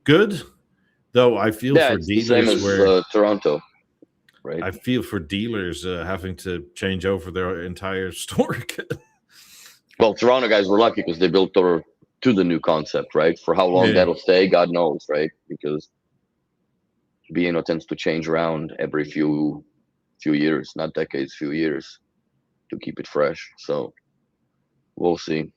Good, though. I feel for dealers where Toronto, right? I feel for dealers having to change over their entire store. Well, Toronto guys were lucky because they built to the new concept, right? For how long that'll stay, God knows, right? Because B&O tends to change around every few years, not decades, few years, to keep it fresh. So we'll see.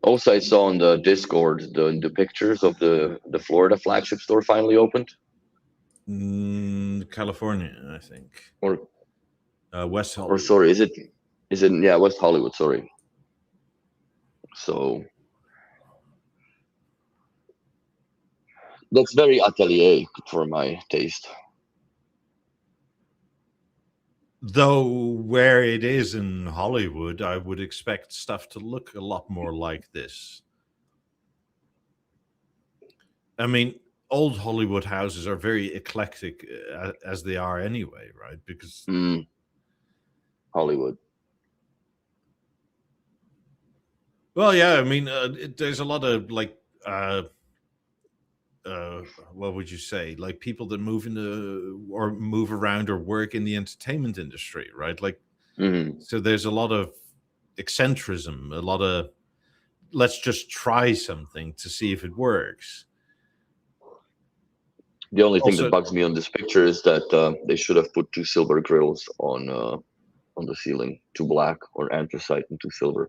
Also, I saw on the Discord the pictures of the Florida flagship store finally opened. California, I think, Or West or Hollywood. sorry, is it yeah, West Hollywood, sorry. So that's very atelier for my taste. Though where it is in Hollywood, I would expect stuff to look a lot more like this. I mean, old Hollywood houses are very eclectic as they are anyway, right? Because Hollywood. well, yeah, I mean, there's a lot of like what would you say, like people that move into or move around or work in the entertainment industry, right? Like, so there's a lot of eccentricism, a lot of let's just try something to see if it works. The only thing Also, that bugs me on this picture is that they should have put 2 silver grills on the ceiling, 2 black or anthracite and 2 silver,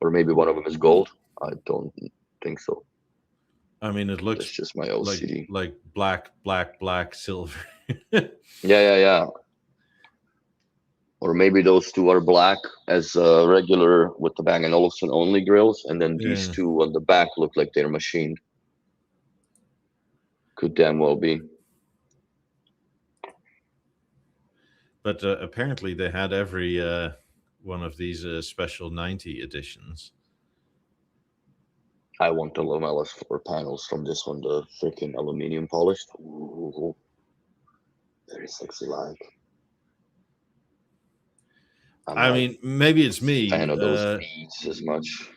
or maybe one of them is gold. I don't think so. I mean, it looks That's just my OCD. like black, silver. Yeah. Or maybe those 2 are black as regular with the Bang & Olufsen only grills, and then these Yeah. 2 on the back look like they're machined. Could damn well be. But apparently they had every one of these special 90 editions. I want the lamellas floor panels from this one, the freaking aluminium polished. Ooh, very sexy like. I mean, maybe it's me. Fan of those beads as much.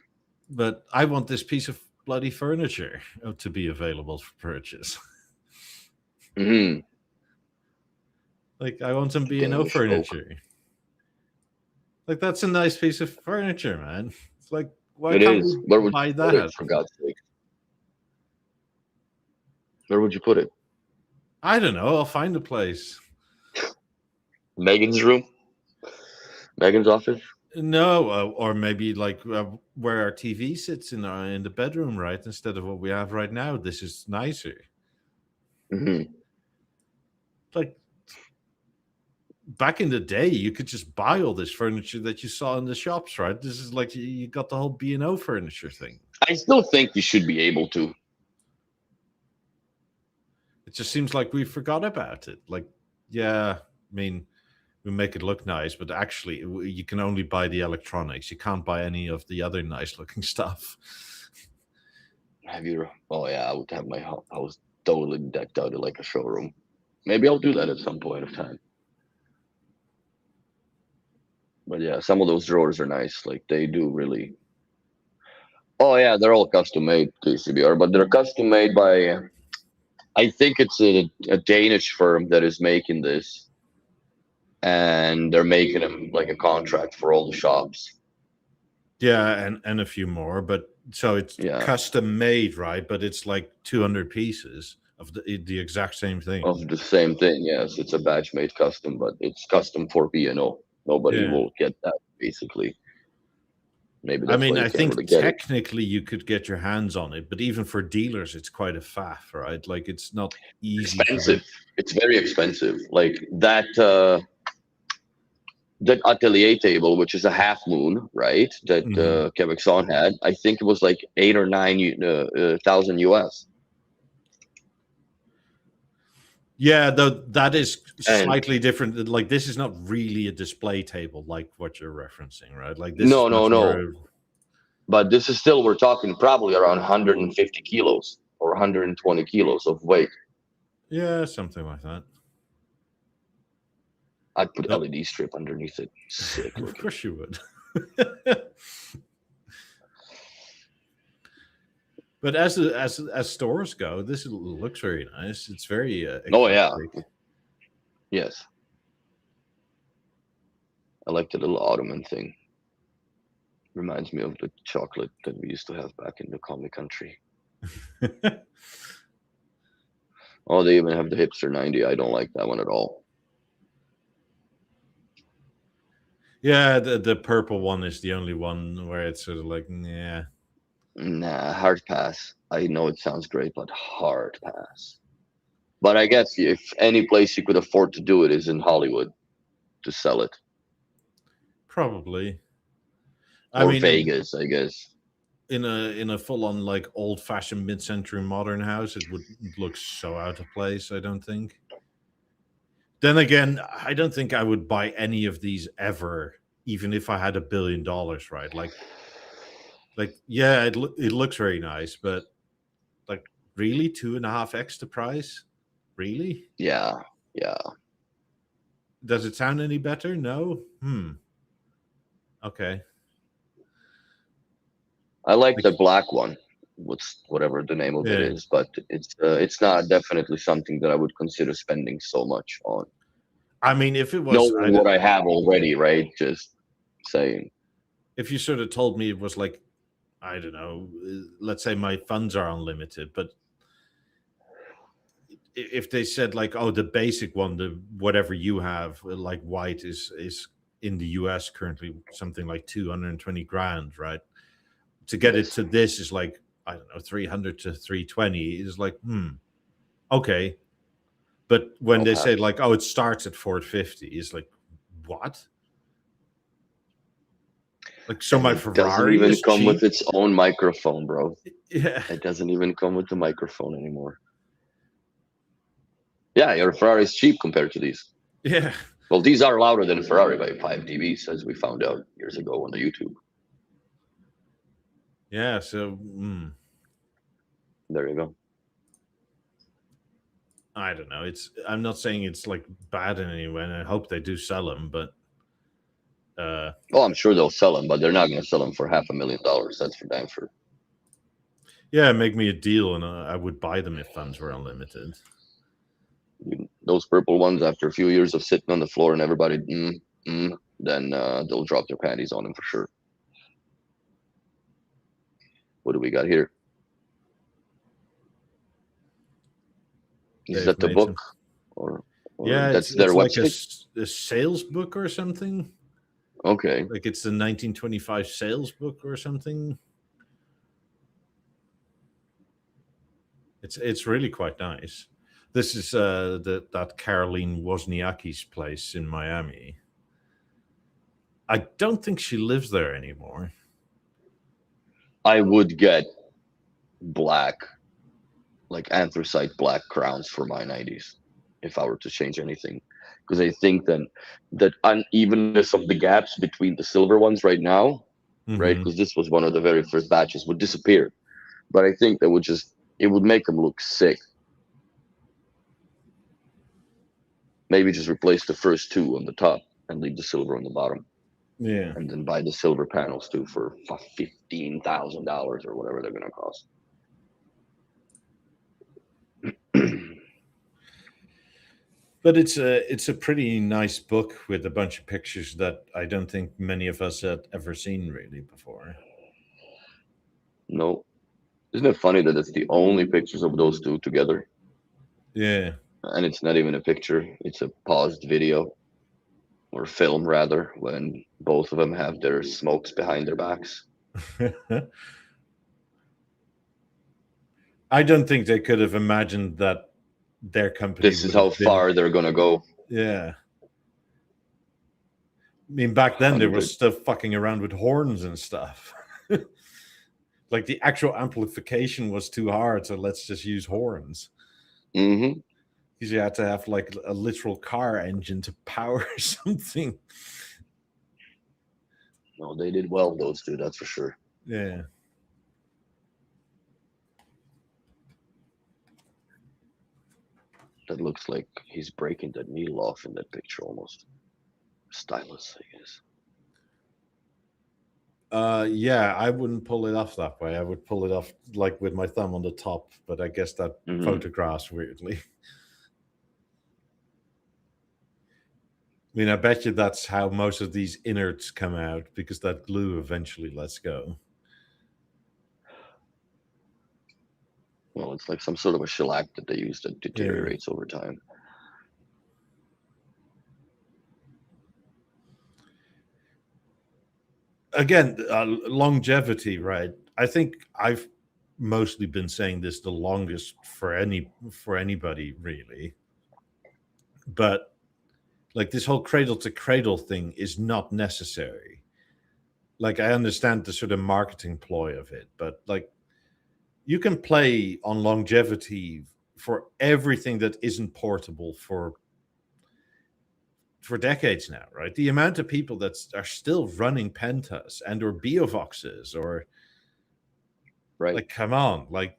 But I want this piece of bloody furniture to be available for purchase. Like, I want some B&O furniture. Like, that's a nice piece of furniture, man. It's like, why can't we buy that? It, for God's sake? Where would you put it? I don't know. I'll find a place. Megan's room? Megan's office? No, or maybe like where our TV sits in the bedroom, right? Instead of what we have right now. This is nicer. Like, back in the day, you could just buy all this furniture that you saw in the shops, right? This is like you got the whole B&O furniture thing. I still think you should be able to. It just seems like we forgot about it. Like, yeah, I mean, we make it look nice, but actually, you can only buy the electronics. You can't buy any of the other nice-looking stuff. Have you? Oh yeah, I would have my house totally decked out like a showroom. Maybe I'll do that at some point of time. But yeah, some of those drawers are nice. Like they do really. Oh yeah, they're all custom made KCBR, but they're custom made by. I think it's a Danish firm that is making this, and they're making them like a contract for all the shops. Yeah, and a few more, but so it's custom made, right? But it's like 200 pieces of the exact same thing. Of the same thing, yes. It's a batch made custom, but it's custom for B&O. Nobody will get that, basically. Maybe that's I mean, why you I can't think really get technically you could get your hands on it, but even for dealers, it's quite a faff, right? Like it's not easy. Expensive. It's very expensive. Like that atelier table, which is a half moon, right? That Quebecson had. I think it was like 8 or 9,000 US. Yeah, though that is slightly different. Like this is not really a display table, like what you're referencing, right? Like this. No. But this is still, we're talking probably around 150 kilos or 120 kilos of weight. Yeah, something like that. I'd put LED strip underneath it. Sick. Of course you would. But as stores go, this looks very nice. It's very eclectic. Yes. I like the little ottoman thing. Reminds me of the chocolate that we used to have back in the comic country. Oh, they even have the hipster 90. I don't like that one at all. Yeah, the purple one is the only one where it's sort of like, yeah. Nah, hard pass. I know it sounds great, but hard pass. But I guess if any place you could afford to do it is in Hollywood to sell it, Probably. I or mean, Vegas, I guess. in a full on like old fashioned mid century modern house, it would look so out of place. I don't think. Then again, I don't think I would buy any of these ever, even if I had $1 billion. Right? Like yeah, it looks very nice, but like really 2.5x the price? Really? Yeah, yeah. Does it sound any better? No. Okay. I like Like, the black one. Whatever the name of it yeah. is, but it's not definitely something that I would consider spending so much on. I mean, if it was, Knowing what I have already, right? Just saying. if you sort of told me it was like, I don't know, let's say my funds are unlimited, but if they said like, oh, the basic one, the whatever you have, like white is in the US currently something like 220 grand, right? To get it Yes. to this is like, I don't know, 300 to 320 is like, okay. But when I'll they pass. say like, oh, it starts at 450, it's like, what? Like, so And my it doesn't Ferrari even is come with cheap? its own microphone, bro. Yeah. It doesn't even come with the microphone anymore. Yeah, your Ferrari is cheap compared to these. Yeah. Well, these are louder than Ferrari by 5 dBs, as we found out years ago on the YouTube. Yeah. So, There you go. I don't know. I'm not saying it's like bad in any way, and I hope they do sell them, but Oh, I'm sure they'll sell them, but they're not going to sell them for $500,000. That's for damn sure. yeah, make me a deal, and I would buy them if funds were unlimited. Those purple ones, after a few years of sitting on the floor and everybody, then they'll drop their panties on them for sure. What do we got here? Is Dave that the Mason. book, or Yeah, that's it's their like website? a sales book or something. Okay. Like it's the 1925 sales book or something. It's really quite nice. This is that Caroline Wozniacki's place in Miami. I don't think she lives there anymore. I would get black, like anthracite black crowns for my 90s if I were to change anything, because I think then that unevenness of the gaps between the silver ones right now, right? Mm-hmm. Because this was one of the very first batches, would disappear. But I think that it would make them look sick. Maybe just replace the first two on the top and leave the silver on the bottom, Yeah. and then buy the silver panels too for $15,000 or whatever they're gonna cost. But it's a pretty nice book with a bunch of pictures that I don't think many of us had ever seen really before. No, isn't it funny that it's the only pictures of those two together? Yeah. And it's not even a picture, it's a paused video or film rather, when both of them have their smokes behind their backs. I don't think they could have imagined that their company This is would how have been. far they're gonna go. Yeah. I mean, back then they were 100. still fucking around with horns and stuff. Like the actual amplification was too hard, so let's just use horns. Mm-hmm. Because you had to have like a literal car engine to power something. No, they did well, those two, that's for sure. Yeah. That looks like he's breaking the needle off in that picture almost. Stylus, I guess. Yeah, I wouldn't pull it off that way. I would pull it off like with my thumb on the top, but I guess that photographs weirdly. I mean, I bet you that's how most of these innards come out, because that glue eventually lets go. Well, it's like some sort of a shellac that they use that Yeah. deteriorates over time. Again, longevity, right? I think I've mostly been saying this the longest for anybody really, but like this whole cradle to cradle thing is not necessary. Like I understand the sort of marketing ploy of it, but like you can play on longevity for everything that isn't portable for decades now, right? The amount of people that are still running pentas and or beovoxes or Right. like come on, like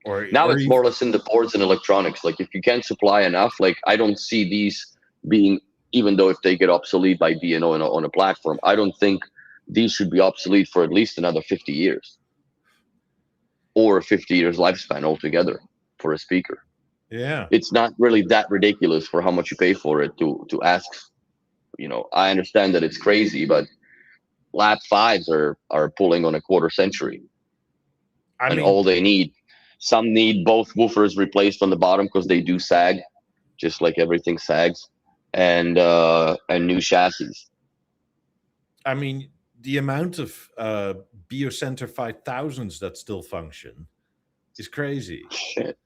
Now or it's more or less in the boards and electronics. Like if you can't supply enough, like I don't see these being, even though if they get obsolete by B&O on a platform, I don't think these should be obsolete for at least another 50 years or 50 years lifespan altogether for a speaker. yeah. It's not really that ridiculous for how much you pay for it to ask. I understand that it's crazy, but lap fives are pulling on a quarter century, I and mean, all they need, some need both woofers replaced on the bottom because they do sag, just like everything sags, and new chassis. I mean, the amount of Biocenter 5000s that still function is crazy. Shit,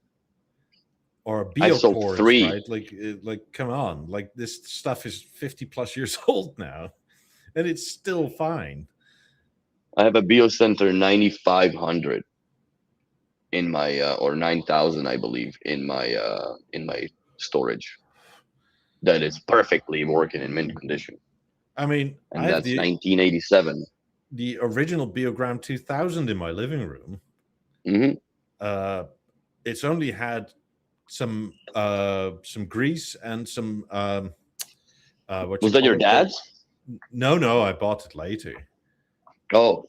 Or I've sold Biocords, three. right? Like, come on, like this stuff is 50 plus years old now, and it's still fine. I have a BeoCenter 9500 in my or 9000, I believe, in my storage. That is perfectly working in mint condition, I mean, I and have that's 1987. the original Biogram 2000 in my living room. Hmm. Uh, it's only had some grease and some what you Was that your call it? dad's? No, I bought it later. Oh,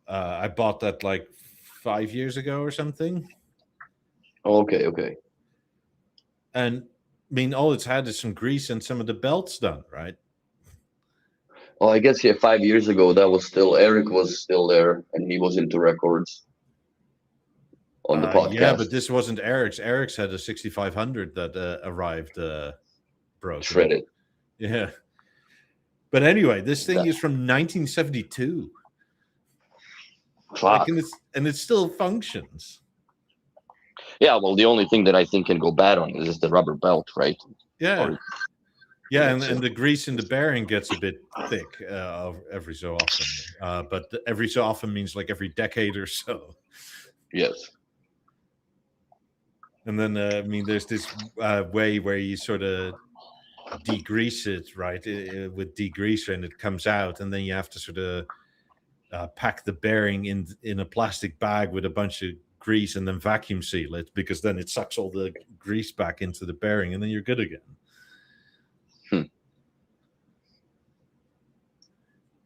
I bought that like 5 years ago or something. okay, okay. And I mean, all it's had is some grease and some of the belts done, right? Well, I guess yeah, 5 years ago that was still Eric was still there, and he was into records on the Yeah, but podcast. this wasn't Eric's. Eric's had a 6500 that arrived broken. Shredded. Yeah. But anyway, this thing That, is from 1972. Like, fuck. and it still functions. Yeah, well, the only thing that I think can go bad on it is the rubber belt, right? Yeah. Or Yeah, that's and it. the grease in the bearing gets a bit thick every so often. But every so often means like every decade or so. Yes. And then, I mean, there's this way where you sort of degrease it, right, with degreaser, and it comes out, and then you have to sort of pack the bearing in a plastic bag with a bunch of grease and then vacuum seal it, because then it sucks all the grease back into the bearing, and then you're good again. Hmm.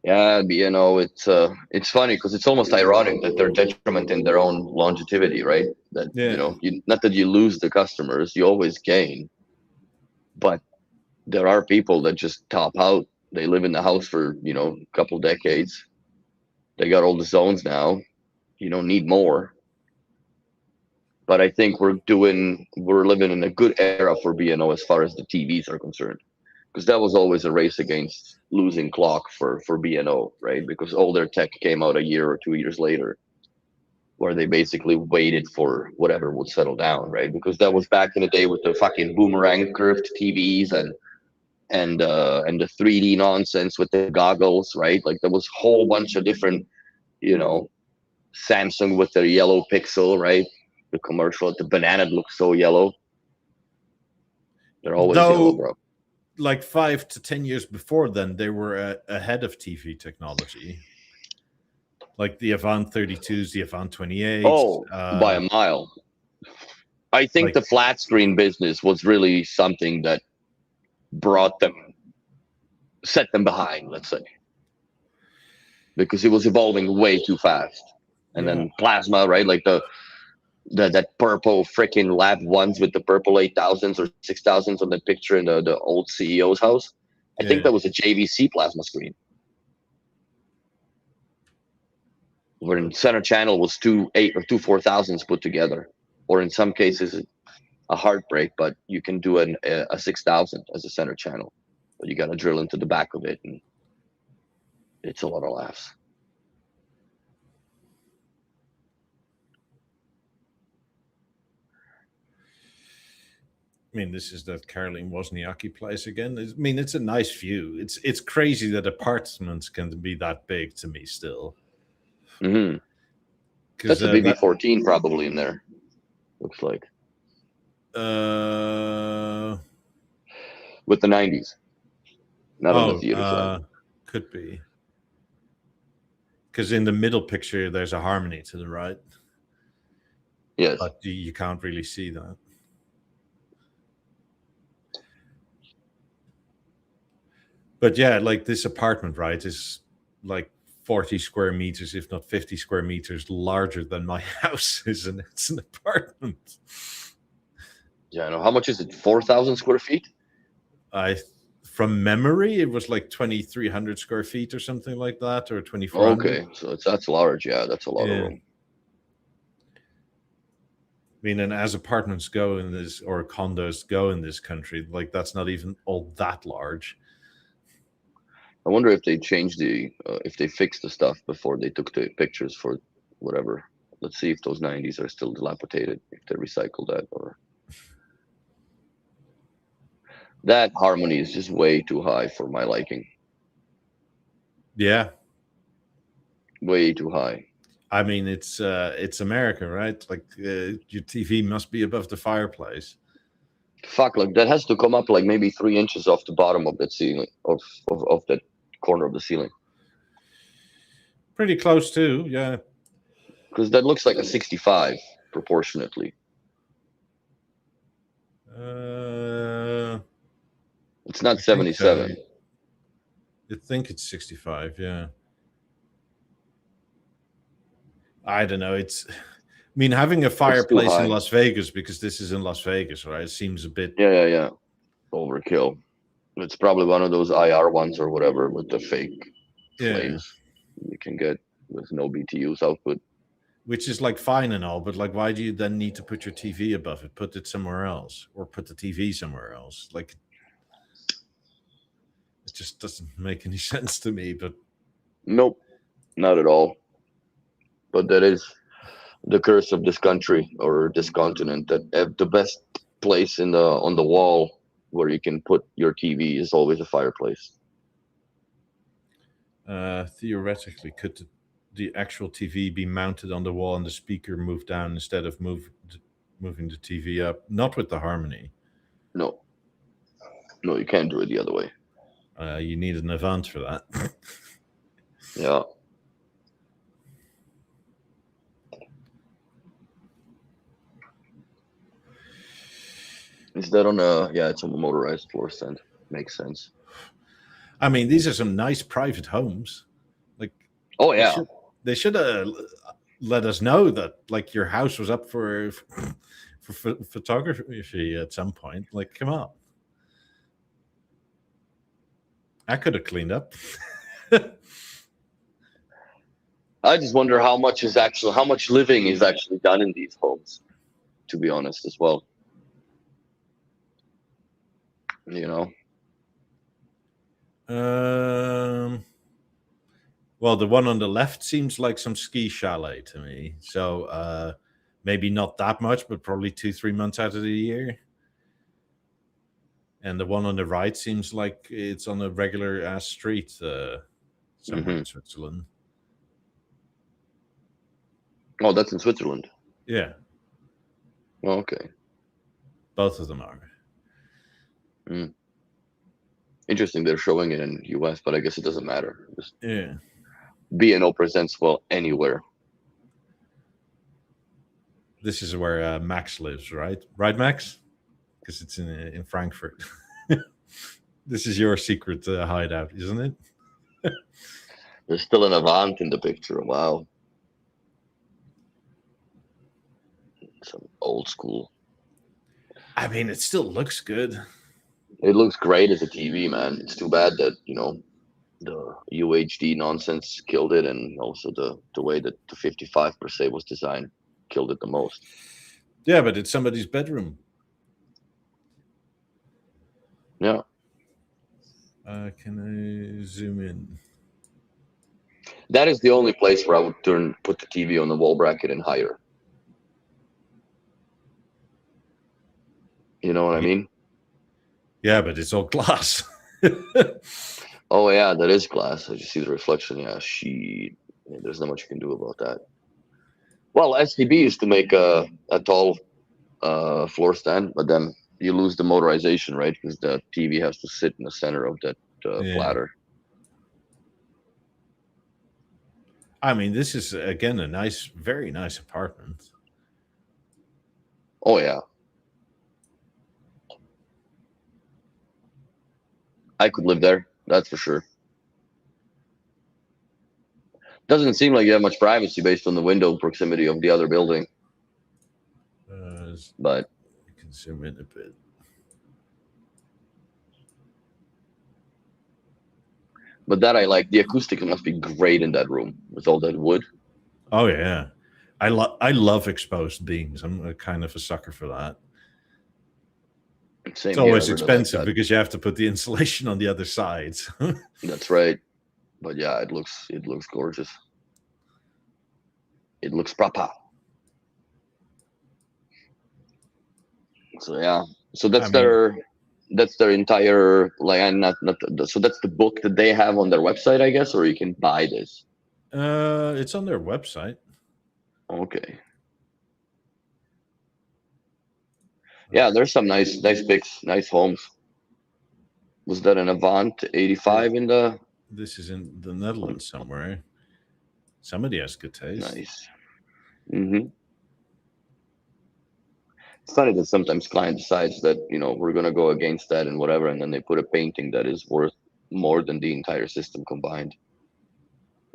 Yeah, it's funny because it's almost ironic that they're detrimenting their own longevity, right? That Yeah. not that you lose the customers, you always gain, but there are people that just top out. They live in the house for a couple decades. They got all the zones now. You don't need more. But I think we're living in a good era for B&O as far as the TVs are concerned, because that was always a race against losing clock for B&O, right? Because all their tech came out a year or 2 years later, where they basically waited for whatever would settle down, right? Because that was back in the day with the fucking boomerang curved TVs and the 3D nonsense with the goggles, right? Like there was a whole bunch of different, you know, Samsung with their yellow pixel, right? The commercial, the banana looks so yellow. They're always yellow, Though, bro. like 5 to 10 years before then, they were ahead of TV technology. Like the Avant 32s, the Avant 28s. Oh, by a mile. I think Like, the flat screen business was really something that brought them, set them behind, let's say, because it was evolving way too fast. And yeah, then plasma, right? Like that purple freaking lab ones with the purple 8000s or 6000s on the picture in the old CEO's house. I think yeah. that was a JVC plasma screen. where in center channel was 2.8 or 2.4000s put together, or in some cases a heartbreak, but you can do a 6,000 as a center channel, but you got to drill into the back of it, and it's a lot of laughs. I mean, this is that Caroline Wozniacki place again. I mean, it's a nice view. It's crazy that apartments can be that big to me still. Mm-hmm. Because That's a BB14 probably in there. Looks like with the 90s, not on the theater side. Could be. Because in the middle picture, there's a Harmony to the right. Yes, but you can't really see that. But yeah, like this apartment, right, is like 40 square meters, if not 50 square meters larger than my house is, and it's an apartment. Yeah, I know. How much is it? 4,000 square feet? From memory, it was like 2,300 square feet or something like that, or 2,400. Okay, so that's large. Yeah, that's a lot of room. I mean, and as apartments go in this, or condos go in this country, like that's not even all that large. I wonder if they changed if they fixed the stuff before they took the pictures for whatever. Let's see if those 90s are still dilapidated, if they recycled that, or that Harmony is just way too high for my liking. Yeah, way too high. I mean, it's America, right? Like your TV must be above the fireplace. Fuck, like that has to come up like maybe 3 inches off the bottom of that ceiling, of that corner of the ceiling. Pretty close too, yeah. Because that looks like a 65 proportionately. It's not 77. I think it's 65, yeah. I don't know. I mean, having a fireplace in Las Vegas, because this is in Las Vegas, right? It seems a bit. Yeah. Overkill. It's probably one of those IR ones or whatever with the fake flames you can get with no BTUs output. Which is like fine and all, but like, why do you then need to put your TV above it? Put it somewhere else, or put the TV somewhere else. Like, it just doesn't make any sense to me. But nope, not at all. But that is the curse of this country or this continent, that the best place on the wall where you can put your TV is always a fireplace. Theoretically, could the actual TV be mounted on the wall and the speaker moved down instead of moving the TV up? Not with the Harmony. No, you can't do it the other way. You need an Avant for that. Yeah. Is that on it's on a motorized floor stand. Makes sense. I mean, these are some nice private homes. Like, oh yeah, they should have let us know that like your house was up for photography at some point. Like, come on, I could have cleaned up. I just wonder how much living is actually done in these homes, to be honest, as well. You know. Well, the one on the left seems like some ski chalet to me. So maybe not that much, but probably 2-3 months out of the year. And the one on the right seems like it's on a regular ass street somewhere in Switzerland. Oh, that's in Switzerland. Yeah. Oh, okay. Both of them are. Interesting. They're showing it in US, but I guess it doesn't matter. Yeah. B&O presents well anywhere. This is where Max lives, right? Right, Max? Because it's in Frankfurt. This is your secret hideout, isn't it? There's still an Avant in the picture. Wow. Some old school. I mean, it still looks good. It looks great as a TV, man. It's too bad that, the UHD nonsense killed it, and also the way that the 55 per se was designed killed it the most. Yeah, but it's somebody's bedroom. Yeah. Can I zoom in? That is the only place where I would put the TV on the wall bracket and higher. You know what I mean? Yeah, but it's all glass. Oh yeah, that is glass. I just see the reflection. Yeah, there's not much you can do about that. Well, STB used to make a tall floor stand, but then you lose the motorization, right? Because the TV has to sit in the center of that Yeah. platter. I mean, this is again a nice, very nice apartment. Oh yeah, I could live there. That's for sure. Doesn't seem like you have much privacy based on the window proximity of the other building. But you can zoom in a bit. But that I like. The acoustic must be great in that room with all that wood. Oh yeah, I love exposed beams. I'm kind of a sucker for that. Same it's always here, expensive like because you have to put the insulation on the other side. That's right. But yeah, it looks gorgeous. It looks proper. So yeah, so that's their entire like, and not so that's the book that they have on their website, I guess, or you can buy this. It's on their website. Okay. Yeah, there's some nice picks, nice homes. Was that an Avant 85 in the? This is in the Netherlands somewhere. Somebody has good taste. Nice. Mm-hmm. It's funny that sometimes client decides that we're gonna go against that and whatever, and then they put a painting that is worth more than the entire system combined.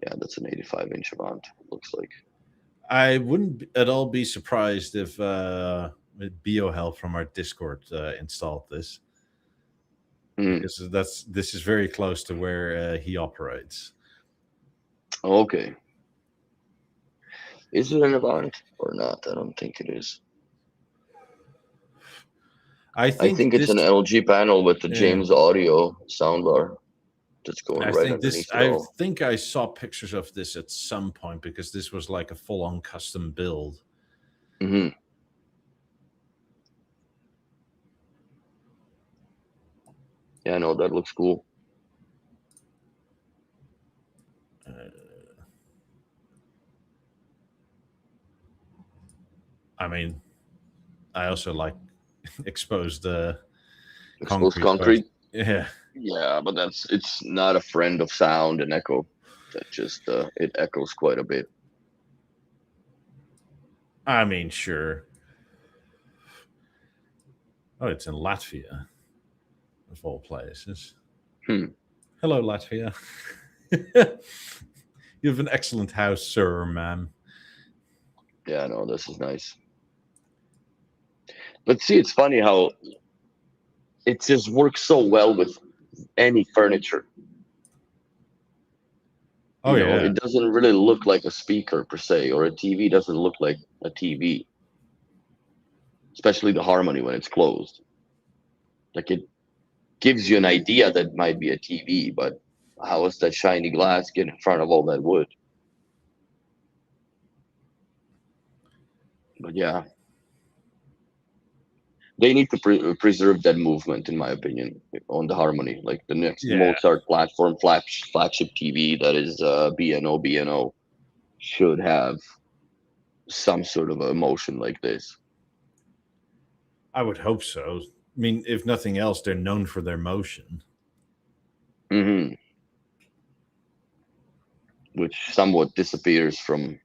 Yeah, that's an 85-inch Avant. Looks like. I wouldn't at all be surprised if BeoHealth from our Discord installed this, because this is very close to where he operates. Okay. Is it an Avant or not? I don't think it is. I think it's an LG panel with the James Audio soundbar that's going right underneath it all. I think I saw pictures of this at some point because this was like a full-on custom build. Mm-hmm. Yeah, no, that looks cool. I mean, I also like exposed concrete. Yeah. Yeah, but it's not a friend of sound and echo. That just it echoes quite a bit. I mean, sure. Oh, it's in Latvia, of all places. Hello, Latvia. You have an excellent house, sir, ma'am. Yeah, no, this is nice. But see, it's funny how it just works so well with any furniture. Oh, yeah. It doesn't really look like a speaker per se, or a TV doesn't look like a TV. Especially the harmony when it's closed. Like, it gives you an idea that it might be a TV, but how does that shiny glass get in front of all that wood? But yeah, they need to preserve that movement, in my opinion, on the harmony. Like the next Mozart platform flagship TV that is B&O should have some sort of emotion like this. I would hope so. I mean, if nothing else, they're known for their motion. Mm-hmm. Which somewhat disappears from,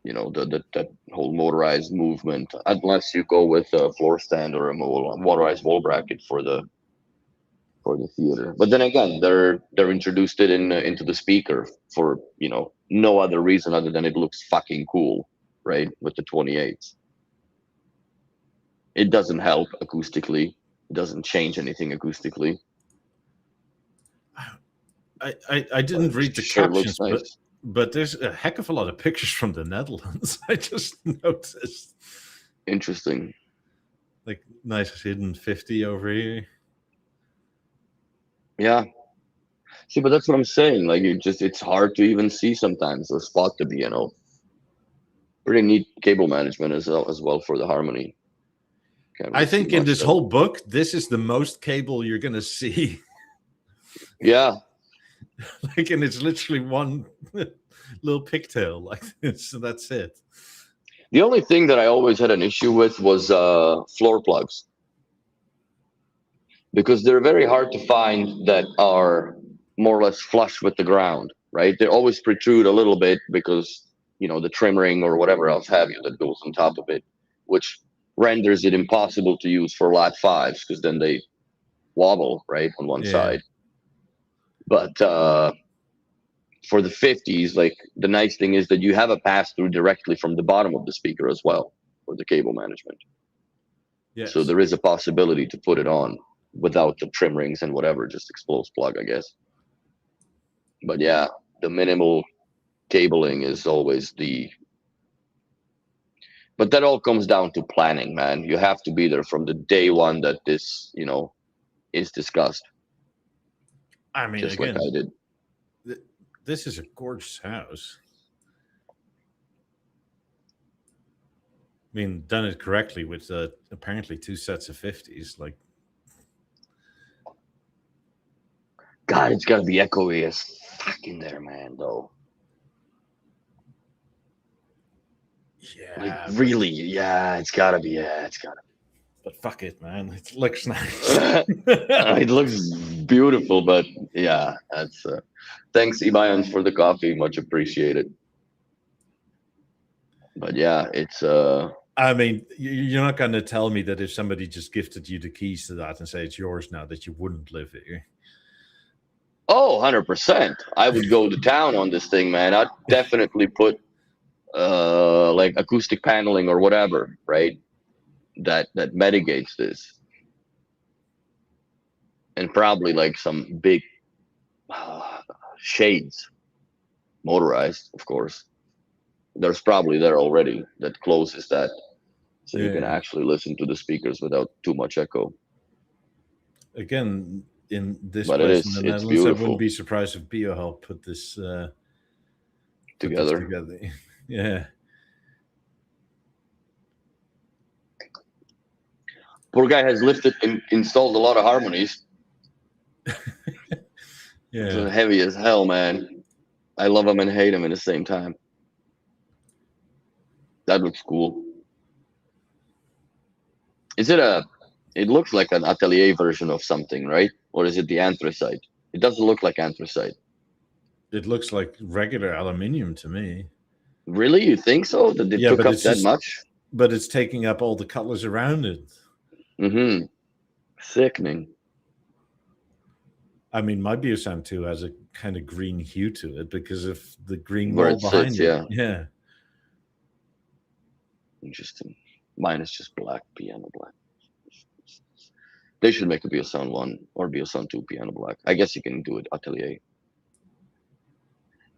that whole motorized movement, unless you go with a floor stand or a motorized wall bracket for the theater. But then again, they're introduced it into the speaker for no other reason other than it looks fucking cool, right? With the 28s, it doesn't help acoustically. It doesn't change anything acoustically. I didn't read the Sure looks captions, nice. but there's a heck of a lot of pictures from the Netherlands. I just noticed. Interesting. Like nice hidden 50 over here. Yeah. See, but that's what I'm saying. Like, it's hard to even see sometimes or spot the BNO. Pretty neat cable management as well for the Harmony. Can't I really see think in much this though. whole book, this is the most cable you're gonna see. Yeah. Like, and it's literally one little pigtail like this. So that's it. The only thing that I always had an issue with was floor plugs, because they're very hard to find that are more or less flush with the ground, right? They always protrude a little bit because, the trim ring or whatever else have you that goes on top of it, which renders it impossible to use for lat fives because then they wobble, right, on one side. But for the 50s, like, the nice thing is that you have a pass through directly from the bottom of the speaker as well for the cable management. Yes. So there is a possibility to put it on without the trim rings and whatever, just expose plug, I guess. But yeah, the minimal cabling is always but that all comes down to planning, man. You have to be there from the day one that this, is discussed. I mean, just again, like I did. This is a gorgeous house. I mean, done it correctly with apparently 2 sets of 50s. Like, God, it's gotta be echoey as fuck in there, man. Though, yeah, like, really, yeah, it's gotta be. Yeah, it's gotta be. But fuck it, man. It looks nice. It looks beautiful, but yeah, that's. Thanks, Ibayan, for the coffee. Much appreciated. But yeah, it's. I mean, you're not going to tell me that if somebody just gifted you the keys to that and say it's yours now, that you wouldn't live here. Oh, 100%. I would go to town on this thing, man. I'd definitely put like acoustic paneling or whatever, right? That mitigates this. And probably like some big shades, motorized, of course. There's probably there already that closes that, so you can actually listen to the speakers without too much echo. Again, in this But place in the it's Netherlands, beautiful. I wouldn't be surprised if BeoTalk put this together. Yeah. Poor guy has lifted and installed a lot of harmonies. Yeah. It's heavy as hell, man. I love him and hate him at the same time. That looks cool. Is it it looks like an atelier version of something, right? Or is it the anthracite? It doesn't look like anthracite. It looks like regular aluminium to me. Really? You think so? That it took up that much? But it's taking up all the colors around it. Mm-hmm. Sickening. I mean, my BeoSound 2 has a kind of green hue to it because of the green wall wall behind it. Yeah. Interesting. Mine is just black, piano black. They should make a BeoSound 1 or BeoSound 2 piano black. I guess you can do it atelier.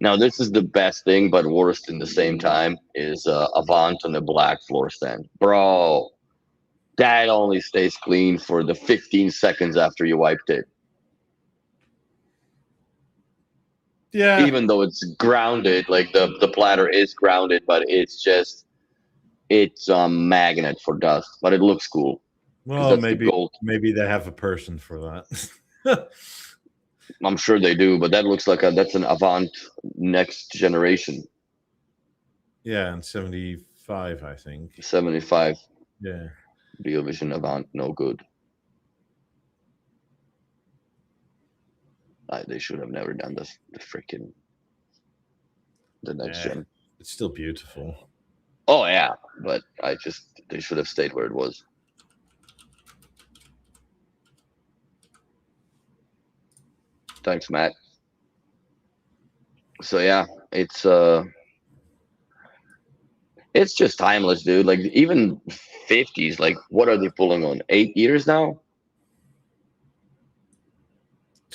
Now, this is the best thing, but worst in the same time, is Avant on the black floor stand. Bro, that only stays clean for the 15 seconds after you wiped it. Yeah. Even though it's grounded, like the platter is grounded, but it's a magnet for dust, but it looks cool. Well, maybe they have a person for that. I'm sure they do, but that looks like that's an Avant next generation. Yeah, and 75, I think. 75. Yeah. BeoVision Avant, no good. They should have never done this. The next gen. It's still beautiful. Oh yeah, but they should have stayed where it was. Thanks, Matt. So yeah, it's just timeless, dude. Like, even 50s, like, what are they pulling on? 8 years now?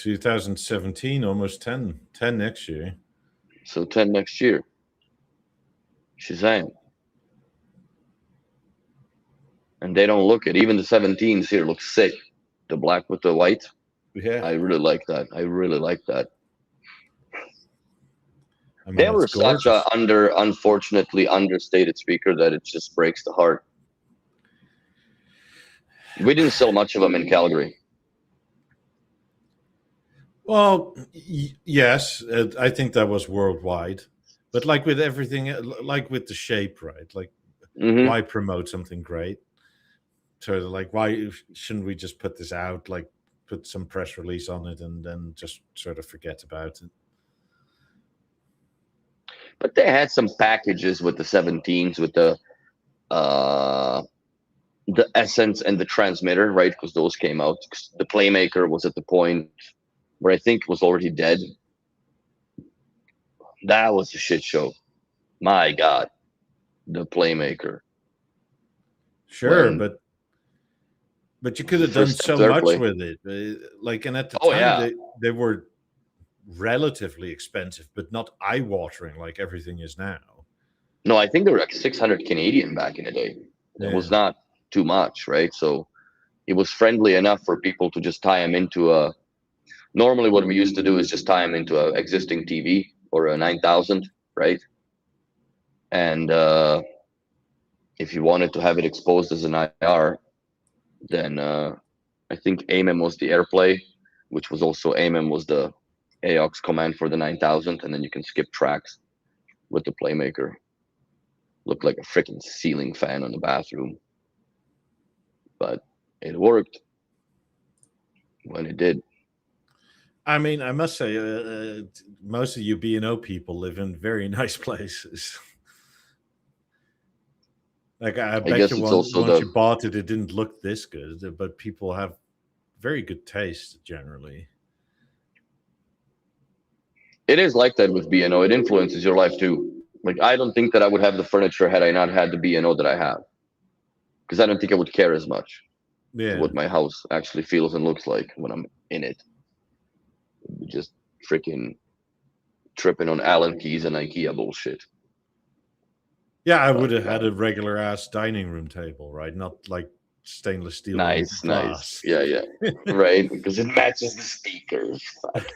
2017, almost 10 next year. So 10 next year. Shazam. And they don't look it. Even the 17s here look sick. The black with the white. Yeah, I really like that. I really like that. I mean, They were it's such gorgeous. a unfortunately understated speaker that it just breaks the heart. We didn't sell much of them in Calgary. Well, yes, I think that was worldwide, but like with everything, like with the shape, right? Like, Hmm. why promote something great? Sort of like, why shouldn't we just put this out, like put some press release on it, and then just sort of forget about it? But they had some packages with the 17s with uh the essence and the transmitter, right? Because those came out. 'Cause the playmaker was at the point where I think was already dead. That was a shit show. My God, the playmaker. Sure, When but you could have done first so kept much airplay. with it. Like, and at the Oh time yeah. they were relatively expensive, but not eye watering like everything is now. No, I think they were like 600 Canadian back in the day. That was Yeah, not too much, right? So it was friendly enough for people to just tie them into a. Normally, what we used to do is just tie them into a existing TV or a 9000, right? And if you wanted to have it exposed as an IR, then I think AMM was the AirPlay, which was also AMM was the AUX command for the 9000, and then you can skip tracks with the Playmaker. Looked like a freaking ceiling fan on the bathroom, but it worked when it did. I mean, I must say, most of you B&O people live in very nice places. Like, I I bet guess you it's also once the. you bought it, it didn't look this good, but people have very good taste generally. It is like that with B&O. It influences your life too. Like I don't think that I would have the furniture had I not had the B&O that I have, because I don't think I would care as much to Yeah. what my house actually feels and looks like when I'm in it. Just freaking tripping on Allen keys and IKEA bullshit. Yeah, I would But have had a regular ass dining room table, right? Not like stainless steel and nice, nice. glass. Yeah, yeah. Right, because it matches the speakers. Fuck.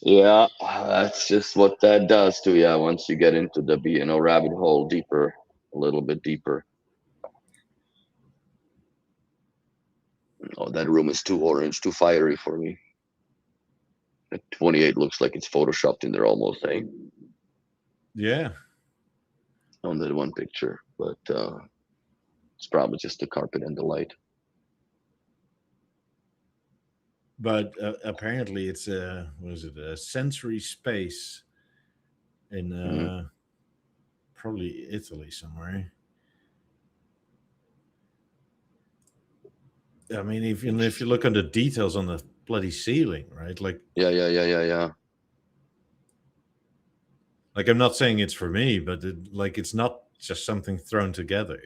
Yeah, that's just what that does to you once you get into the B&O rabbit hole deeper, a little bit deeper. Oh, that room is too orange, too fiery for me. That 28 looks like it's photoshopped in there almost, eh? Yeah. On that one picture, but it's probably just the carpet and the light. But apparently it's a, what is it, a sensory space in Mhm. probably Italy somewhere. I mean, even if you look on the details on the bloody ceiling, right? Yeah, yeah, yeah, yeah, yeah. Like, I'm not saying it's for me, but it's not just something thrown together.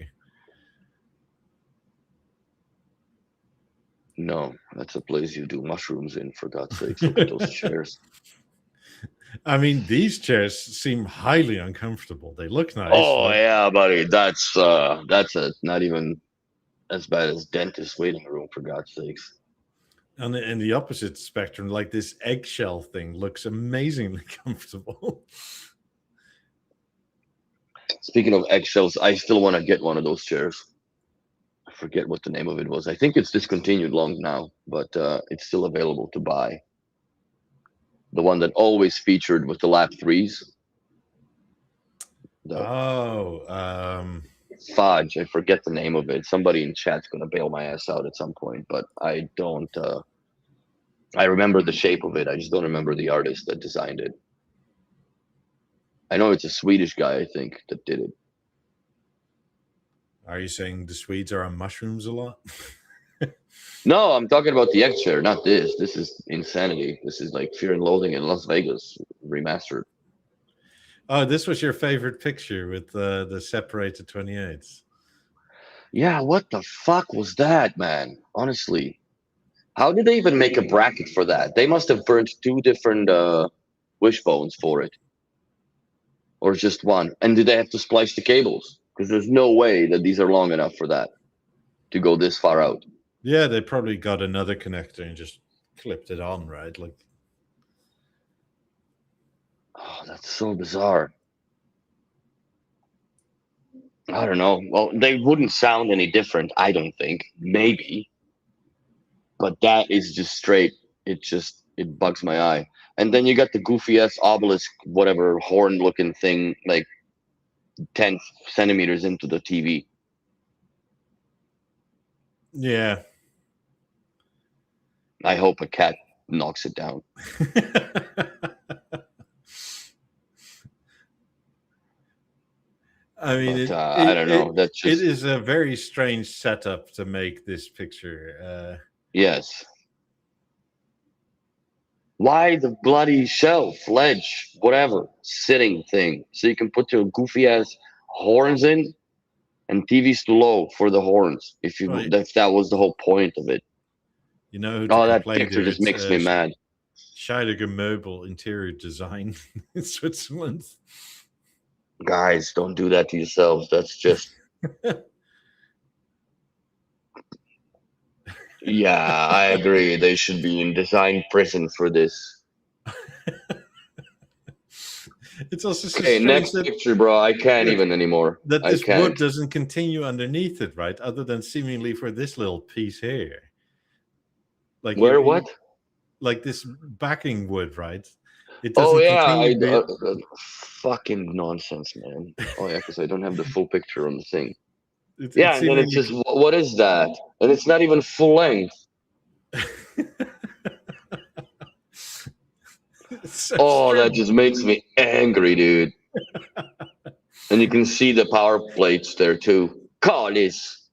No, that's a place you do mushrooms in, for God's sakes. Look at those chairs. I mean, these chairs seem highly uncomfortable. They look nice, Oh yeah, buddy, that's not even as bad as dentist waiting room, for God's sakes. on in the opposite spectrum, like this eggshell thing looks amazingly comfortable. Speaking of eggshells, I still want to get one of those chairs. I forget what the name of it was. I think it's discontinued long now, but it's still available to buy. The one that always featured with the lap threes. The Oh, fudge, I forget the name of it. Somebody in chat's gonna bail my ass out at some point, but I don't. I remember the shape of it. I just don't remember the artist that designed it. I know it's a Swedish guy, I think, that did it. are you saying the Swedes are on mushrooms a lot? No, I'm talking about the X chair, not this. This is insanity. This is like Fear and Loathing in Las Vegas remastered. Oh, this was your favorite picture with the separated 28s. Yeah, what the fuck was that, man? Honestly, How did they even make a bracket for that? They must have burnt two different wishbones for it, or just one. And did they have to splice the cables? Because there's no way that these are long enough for that to go this far out. Yeah, they probably got another connector and just clipped it on, right? Like, Oh, that's so bizarre. I don't know. Well, they wouldn't sound any different, I don't think. Maybe. But that is just straight. It bugs my eye. And then you got the goofy ass obelisk, whatever horn looking thing, like 10 centimeters into the TV. yeah. I hope a cat knocks it down. I mean, But I don't know. That's it just is a very strange setup to make this picture. yes. Why the bloody shelf, ledge, whatever, sitting thing? So you can put your goofy ass horns in, and TV's too low for the horns. Right. If that was the whole point of it. You know who to Oh, that complain picture to? just It's makes me mad. Scheidegger Möbel interior design in Switzerland. Guys, don't do that to yourselves. That's just yeah, I agree. They should be in design prison for this. It's also so Okay, strange next that, picture, bro. I can't even anymore. that I this wood can't. doesn't continue underneath it, right? Other than seemingly for this little piece here. Like Where? What? like this backing wood, right? It Oh doesn't yeah, continue fucking nonsense, man. Oh yeah, because I don't have the full picture on the thing. it Yeah, and then it's seemingly just what is that? And it's not even full length. It's so Oh, that strange. just makes me angry, dude. And you can see the power plates there too. Call this.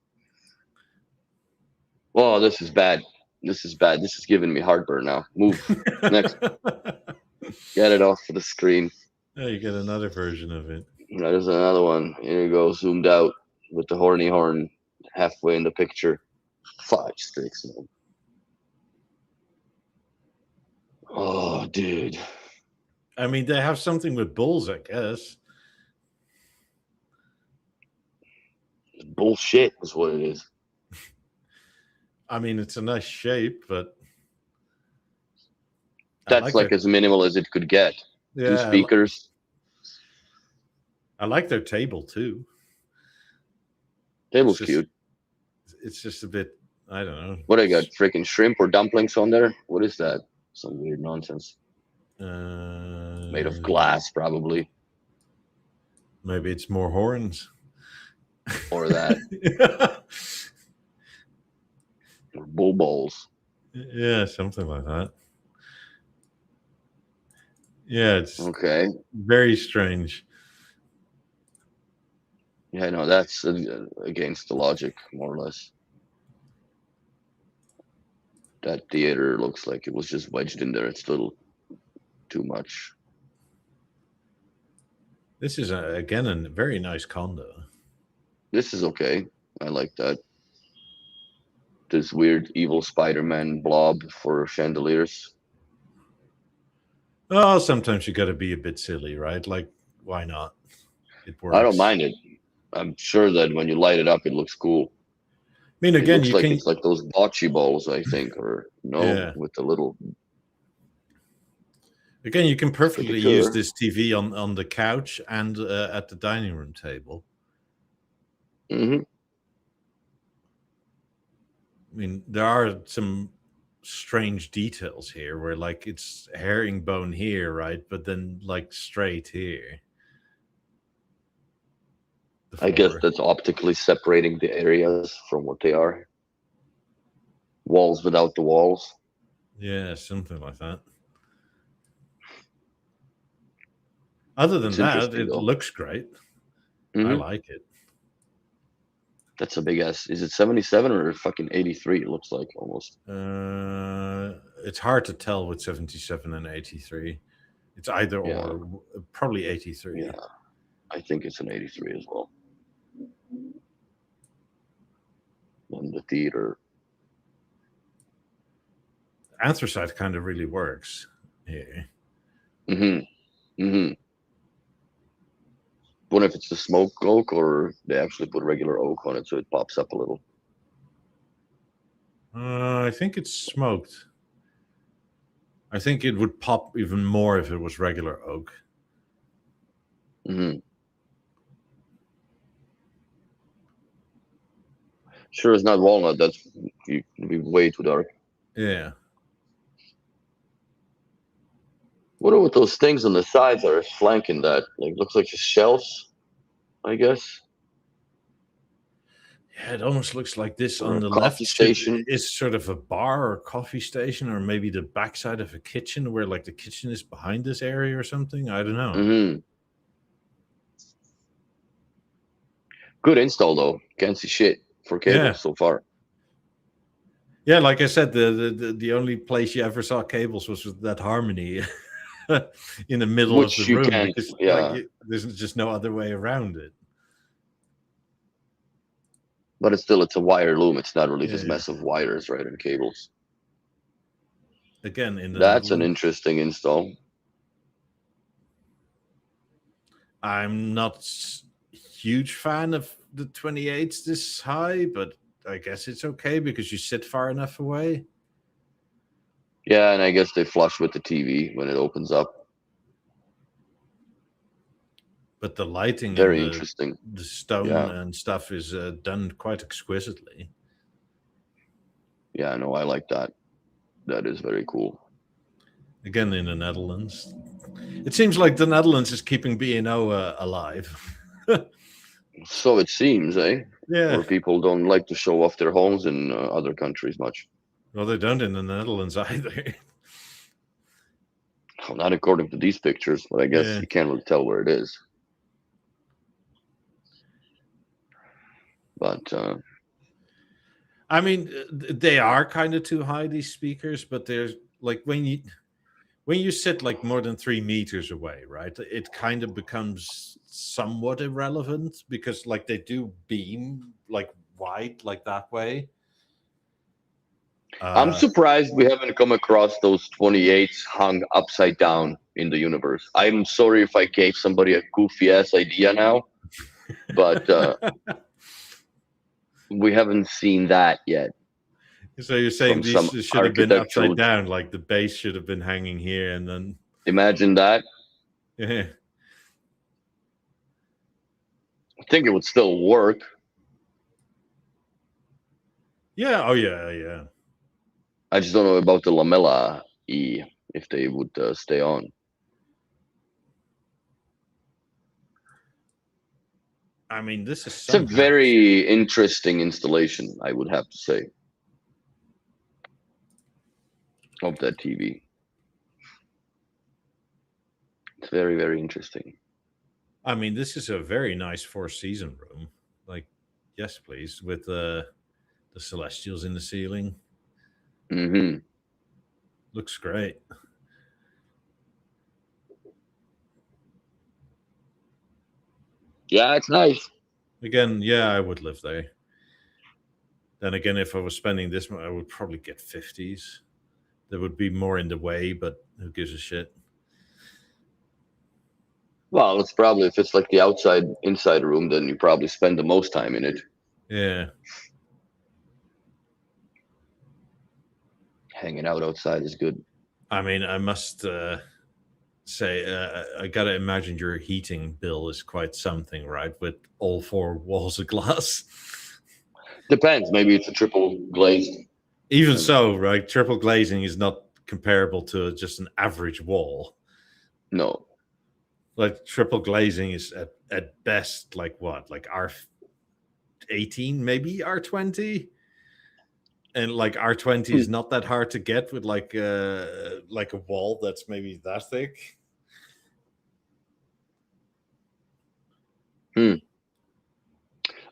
Oh, this is bad. This is bad. This is giving me heartburn now. Move. Next. Get it off of the screen. Oh, you get another version of it. There's another one. Here you go, zoomed out with the horny horn halfway in the picture. Fudge sticks, man. Oh, dude. I mean, they have something with bulls, I guess. Bullshit is what it is. I mean, it's a nice shape, but That's like as minimal as it could get. yeah, Two speakers. I like their table too. Table's It's cute. It's just a bit, I don't know. What I got? Freaking shrimp or dumplings on there? What is that? Some weird nonsense. Made of glass, probably. Maybe it's more horns. Or that. Or bull balls. Yeah, something like that. Yeah, it's Okay. very strange. Yeah, no, that's against the logic, more or less. That theater looks like it was just wedged in there. It's a little too much. This is, again, a very nice condo. This is okay. I like that. This weird evil Spider-Man blob for chandeliers. Oh, sometimes you got to be a bit silly, right? Like, why not? It works. I don't mind it. I'm sure that when you light it up, it looks cool. I mean, again, it looks like it's like those bocce balls, I think, or no, Yeah. with the little. Again, you can perfectly use this TV on the couch and at the dining room table. Mm-hmm. I mean, there are some strange details here where, like, it's herringbone here, right? But then, like, straight here. I guess that's optically separating the areas from what they are. Walls without the walls. Yeah, something like that. Other than that, it looks great. Mm-hmm. I like it. That's a big ass. Is it 77 or fucking 83? It looks like almost. It's hard to tell with 77 and 83. It's either or, probably 83. Yeah, I think it's an 83 as well. And the theater. anthracite kind of really works here. Wonder if it's the smoke oak or they actually put regular oak on it so it pops up a little. I think it's smoked. I think it would pop even more if it was regular oak. Sure, it's not walnut. That's it'd be way too dark. Yeah. What are with those things on the sides that are flanking that? Like, looks like just shelves, I guess. Yeah, it almost looks like this Or on a the coffee left station. is sort of a bar or coffee station, or maybe the backside of a kitchen where like the kitchen is behind this area or something. I don't know. Good install though. Can't see shit for cables so far. Yeah, like I said, the only place you ever saw cables was with that Harmony in the middle of the room because there's just no other way around it. But it's a wire loom. It's not really just massive wires, right, and cables. Again, that's an interesting install. I'm not a huge fan of the 28s this high, but I guess it's okay because you sit far enough away. Yeah, and I guess they flush with the TV when it opens up. But the lighting, very interesting. The stone and stuff is done quite exquisitely. Yeah, no, I like that. That is very cool. Again, in the Netherlands, it seems like the Netherlands is keeping B&O alive. So it seems, eh? Yeah. Where people don't like to show off their homes in other countries much. Well, they don't in the Netherlands either. Well, not according to these pictures, but I guess you can't really tell where it is. But I mean, they are kind of too high, these speakers, but there's like when you sit like more than 3 meters away, right? It kind of becomes somewhat irrelevant because like they do beam like wide like that way. I'm surprised we haven't come across those 28s hung upside down in the universe. I'm sorry if I gave somebody a goofy ass idea now, but we haven't seen that yet. So you're saying these should have been upside down, like the base should have been hanging here, and then imagine that. Yeah. I think it would still work. Yeah. Oh yeah. Yeah. I just don't know about the lamella E if they would stay on. I mean, this is it's a very interesting installation, I would have to say, of that TV. It's very, very interesting. I mean, this is a very nice 4-season room. Like, yes, please, with the celestials in the ceiling. Mm-hmm. Looks great. Yeah, it's nice. Again, yeah, I would live there. Then again, if I was spending this much, I would probably get 50s. There would be more in the way, but who gives a shit? Well, it's probably, if it's like the inside room, then you probably spend the most time in it. Yeah. Hanging out outside is good. I mean, I must say, I gotta imagine your heating bill is quite something, right? With all 4 walls of glass. Depends. Maybe it's a triple glazed. Even so, right? Triple glazing is not comparable to just an average wall. No. Like triple glazing is at best like what? Like R18, maybe R20? And like R20 is not that hard to get with like a wall that's maybe that thick.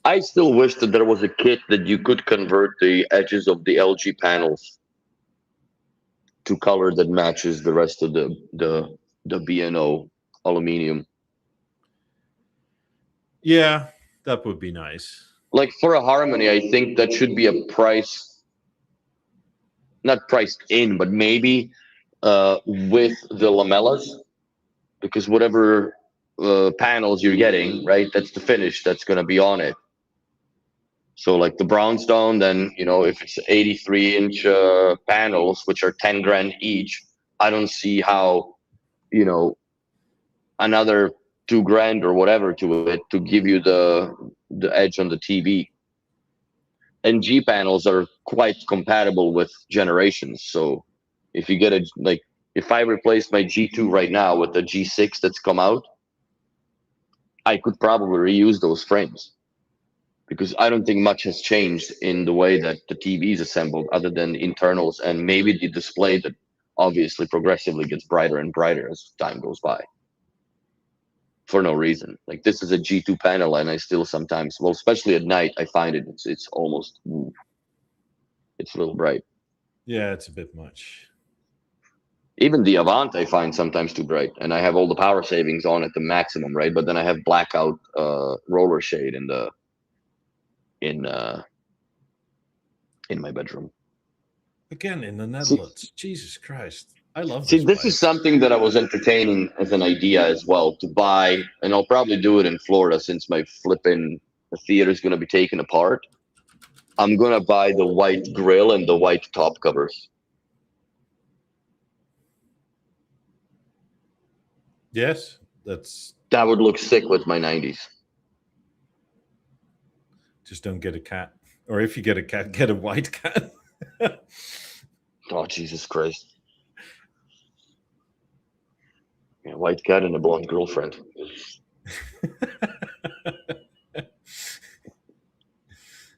I still wish that there was a kit that you could convert the edges of the LG panels to color that matches the rest of the B&O aluminum. Yeah, that would be nice. Like for a Harmony, I think that should be a price not priced in, but maybe with the lamellas, because whatever panels you're getting, right, that's the finish that's going to be on it. So like the brownstone, then, you know, if it's 83-inch panels, which are 10 grand each, I don't see how, you know, another 2 grand or whatever to it to give you the edge on the TV. And G panels are quite compatible with generations. So if you get a, like, if I replace my G2 right now with the G6 that's come out, I could probably reuse those frames, because I don't think much has changed in the way that the TV is assembled, other than internals and maybe the display that obviously progressively gets brighter and brighter as time goes by. For no reason. Like, this is a G2 panel, and I still sometimes, well, especially at night, I find it's almost, it's a little bright. Yeah, it's a bit much. Even the Avant I find sometimes too bright, and I have all the power savings on at the maximum, right? But then I have blackout roller shade in my bedroom. Again, in the Netherlands. Jesus Christ. I love See, this this place. is something that I was entertaining as an idea as well, to buy, and I'll probably do it in Florida since my flipping theater is going to be taken apart. I'm going to buy the white grill and the white top covers. Yes, that would look sick with my 90s. Just don't get a cat. Or if you get a cat, get a white cat. Oh, Jesus Christ. Yeah, white cat and a blonde girlfriend.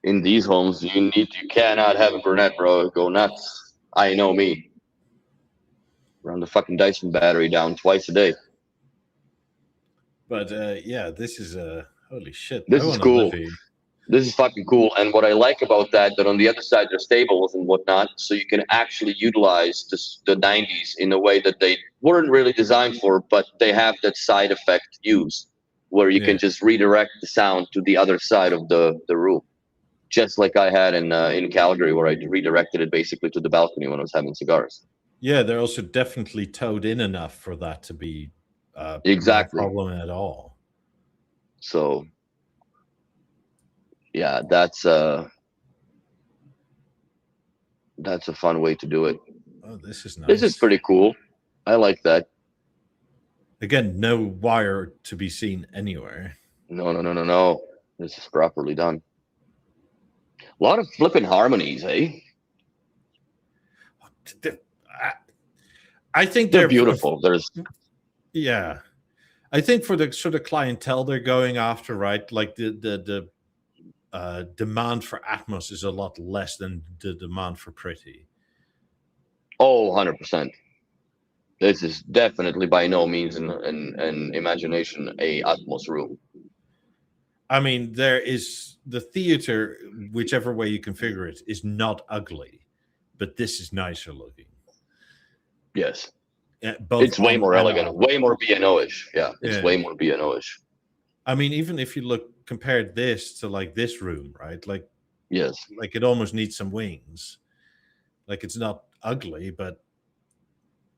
In these homes, you cannot have a brunette, bro. Go nuts. I know me. Run the fucking Dyson battery down twice a day. But yeah, this is holy shit. This is cool. This is fucking cool. And what I like about that on the other side there's stables and whatnot, so you can actually utilize the 90s in a way that they weren't really designed for, but they have that side effect use, where you can just redirect the sound to the other side of the room. Just like I had in Calgary, where I redirected it basically to the balcony when I was having cigars. Yeah, they're also definitely towed in enough for that to be exactly no problem at all. So yeah, that's a fun way to do it. Oh, this is nice. This is pretty cool. I like that. Again, no wire to be seen anywhere. No. This is properly done. A lot of flipping harmonies, eh? I think they're beautiful. Yeah, I think for the sort of clientele they're going after, right? Like the demand for Atmos is a lot less than the demand for pretty. Oh, 100%. This is definitely by no means an imagination a Atmos room. I mean, there is the theater, whichever way you configure it, is not ugly, but this is nicer looking. Yes. It's way more elegant, way more B&O-ish. Yeah, it's way more B&O-ish. I mean, even if you compare this to like this room, right? Like, yes, like it almost needs some wings. Like, it's not ugly, but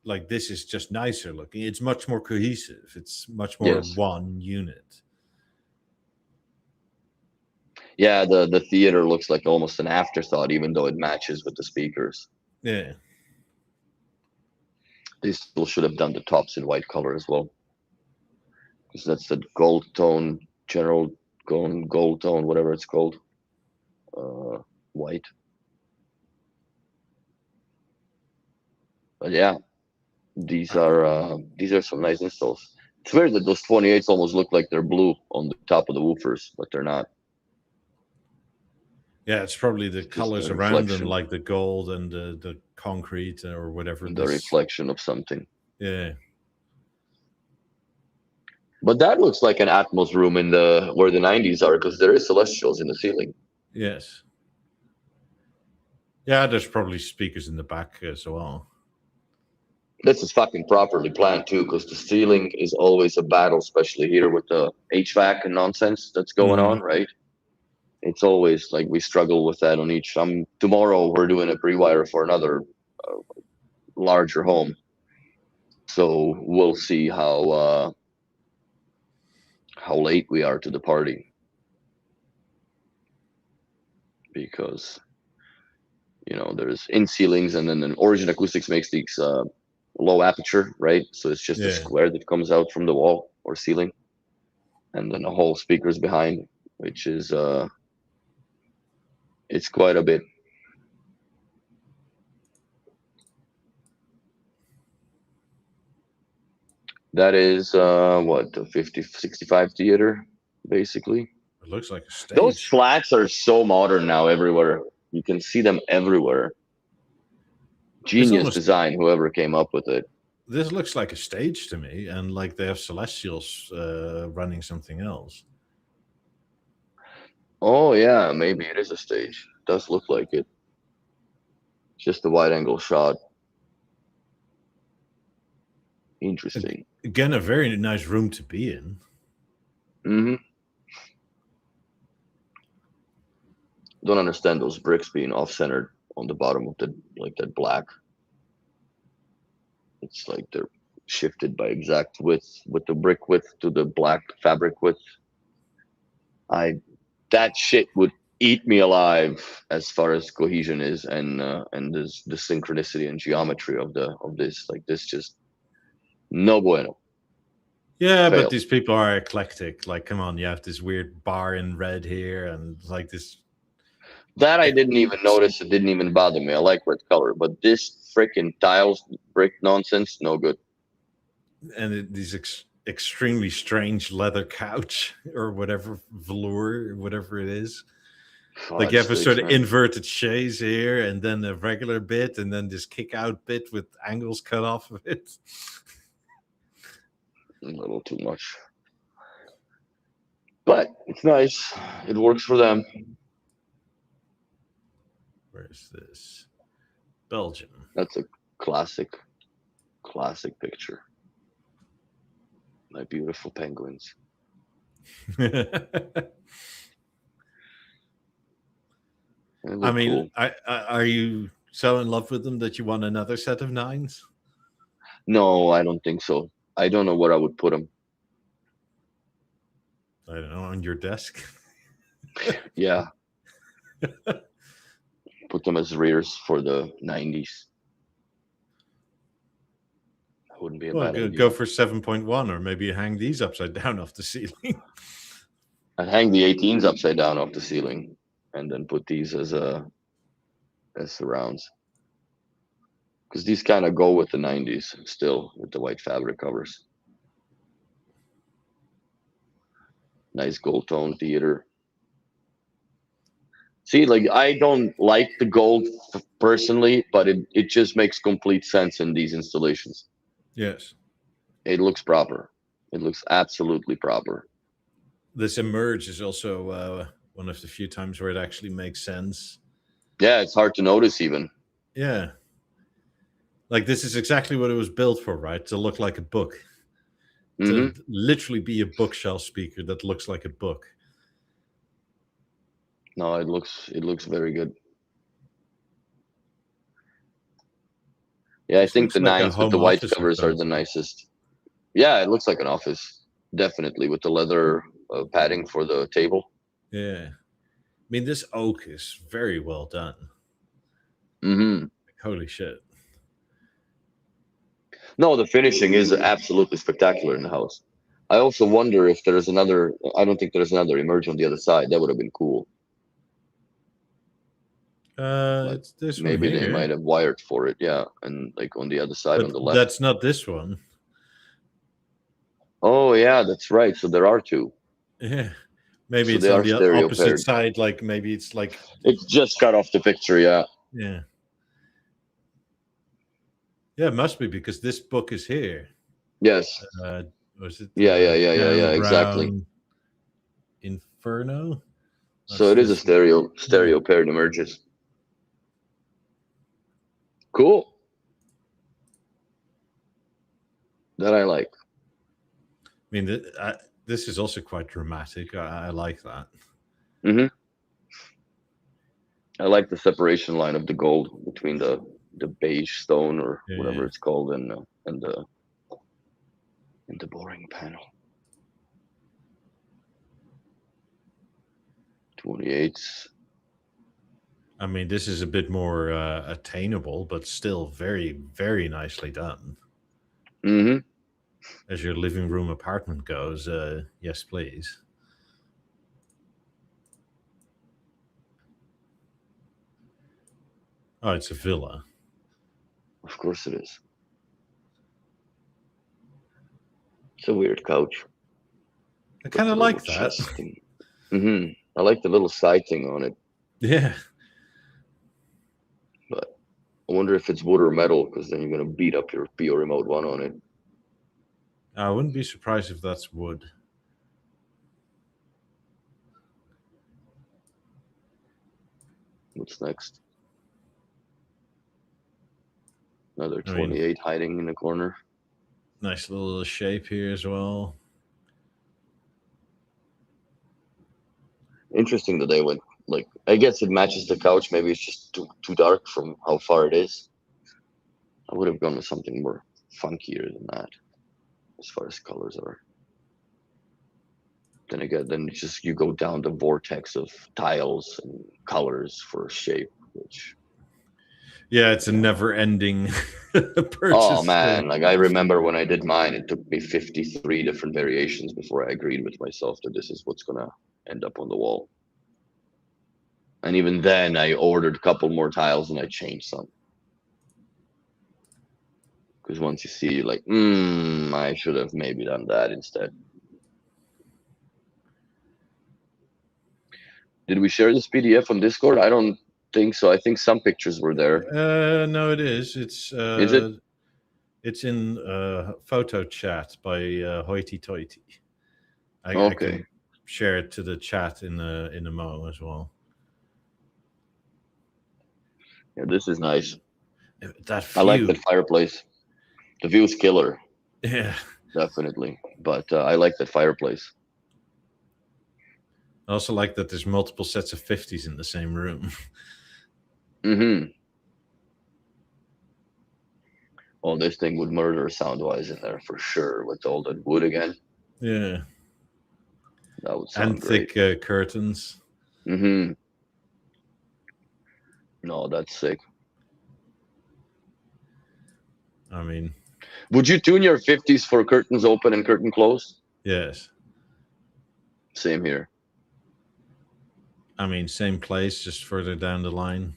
like this is just nicer looking. It's much more cohesive. It's much more one unit. Yeah, the theater looks like almost an afterthought, even though it matches with the speakers. Yeah. They still should have done the tops in white color as well, because that's the gold tone, general gold tone, whatever it's called, white. But yeah, these are some nice installs. It's weird that those 28s almost look like they're blue on the top of the woofers, but they're not. Yeah, it's probably the colors around them, like the gold and the concrete or whatever. The reflection of something. Yeah. But that looks like an Atmos room in where the 90s are, because there is celestials in the ceiling. Yes. Yeah, there's probably speakers in the back as well. This is fucking properly planned too, because the ceiling is always a battle, especially here with the HVAC and nonsense that's going on, right? It's always like we struggle with that on each. Tomorrow we're doing a pre-wire for another larger home. So we'll see how late we are to the party, because there's in ceilings, and then Origin Acoustics makes these low aperture, right? So it's just a square that comes out from the wall or ceiling, and then the whole speakers behind, which is it's quite a bit. That is what, a 50-65 theater, basically. It looks like a stage. Those flats are so modern now everywhere. You can see them everywhere. Genius design, whoever came up with it. This looks like a stage to me, and like they have celestials running something else. Oh yeah, maybe it is a stage. It does look like it. It's just a wide angle shot. Interesting. Again, a very nice room to be in. Mm-hmm. Don't understand those bricks being off-centered on the bottom of that black. It's like they're shifted by exact width with the brick width to the black fabric width. That shit would eat me alive as far as cohesion is, and the synchronicity and geometry of this. Like, this just no bueno. Yeah, fail. But these people are eclectic. Like, come on, you have this weird bar in red here, and like this. That I didn't even notice. It didn't even bother me. I like red color, but this freaking tiles brick nonsense, no good. And these extremely strange leather couch or whatever, velour, whatever it is. Like, you have a sort of inverted chaise here, and then a regular bit, and then this kick out bit with angles cut off of it. A little too much, but it's nice. It works for them. Where's this? Belgium. That's a classic picture. My beautiful penguins. I mean, cool. Are you so in love with them that you want another set of 9s? No, I don't think so. I don't know where I would put them. I don't know, on your desk? Yeah. Put them as rears for the 90s. That wouldn't be a bad idea. Go for 7.1, or maybe hang these upside down off the ceiling. I'd hang the 18s upside down off the ceiling, and then put these as surrounds. Because these kind of go with the 90s still, with the white fabric covers. Nice gold tone theater. See, like, I don't like the gold personally, but it just makes complete sense in these installations. Yes. It looks proper. It looks absolutely proper. This emerge is also one of the few times where it actually makes sense. Yeah, it's hard to notice even. Yeah. Like, this is exactly what it was built for, right? To look like a book. Mm-hmm. To literally be a bookshelf speaker that looks like a book. No, it looks very good. Yeah, I think the 9s with the white covers are the nicest. Yeah, it looks like an office, definitely, with the leather padding for the table. Yeah. I mean, this oak is very well done. Mm-hmm. Like, holy shit. No, the finishing is absolutely spectacular in the house. I also wonder if there's another. I don't think there's another emerge on the other side. That would have been cool. It's this maybe one here. They might have wired for it, yeah, and like on the other side, on the left. That's not this one. Oh yeah, that's right. So there are 2. Yeah, maybe it's on the opposite side. Like, maybe it's like it's just cut off the picture. Yeah. Yeah. Yeah, it must be, because this book is here. Yes. Was it? Yeah. Exactly. Inferno. So it is a stereo paired emerges. Cool. That I like. I mean, this is also quite dramatic. I like that. Mm-hmm. I like the separation line of the gold between the beige stone or Yeah, whatever yeah. it's called in the boring panel. 28s. I mean, this is a bit more attainable, but still very, very nicely done. Mm-hmm. As your living room apartment goes, yes, please. Oh, it's a villa. Of course it is. It's a weird couch. I kind of like that. Mm-hmm. I like the little side thing on it, Yeah. but I wonder if it's wood or metal, because then you're gonna beat up your Beo Remote 1 on it. I wouldn't be surprised if that's wood. What's next? Another I mean, 28 hiding in the corner. nice little shape here as well. Interesting that they went like. I guess it matches the couch. Maybe it's just too dark from how far it is. I would have gone with something more funkier than that, as far as colors are. Then again, then it's just you go down the vortex of tiles and colors for shape, which. Yeah, it's a never-ending purchase. Oh man, like I remember when I did mine, it took me 53 different variations before I agreed with myself that this is what's gonna end up on the wall. And even then, I ordered a couple more tiles and I changed some. Because once you see, like, I should have maybe done that instead. Did we share this PDF on Discord? I don't think so. I think some pictures were there. No, it is. Is it? It's in photo chat by Hoity Toity. I Okay. can share it to the chat in the Mo as well. Yeah, this is nice. That view. I like that fireplace. The view's killer, Yeah. definitely. But I like that fireplace. I also like that there's multiple sets of 50s in the same room. Mm-hmm. Oh, this thing would murder sound-wise in there for sure with all that wood again. Yeah. That would sound And great. thick curtains. Mm-hmm. No, that's sick. I mean, would you tune your 50s for curtains open and curtain closed? Yes. Same here. I mean, same place, just further down the line.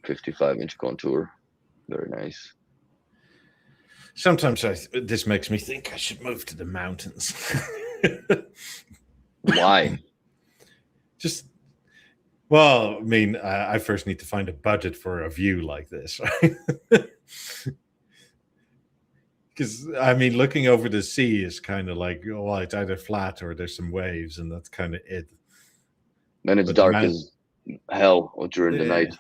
55-inch contour. Very nice. Sometimes this makes me think I should move to the mountains. Why? Just, well, I mean, I first need to find a budget for a view like this. Because, I mean, looking over the sea is kind of like, well, it's either flat or there's some waves, and that's kind of it. And it's dark as hell during the night.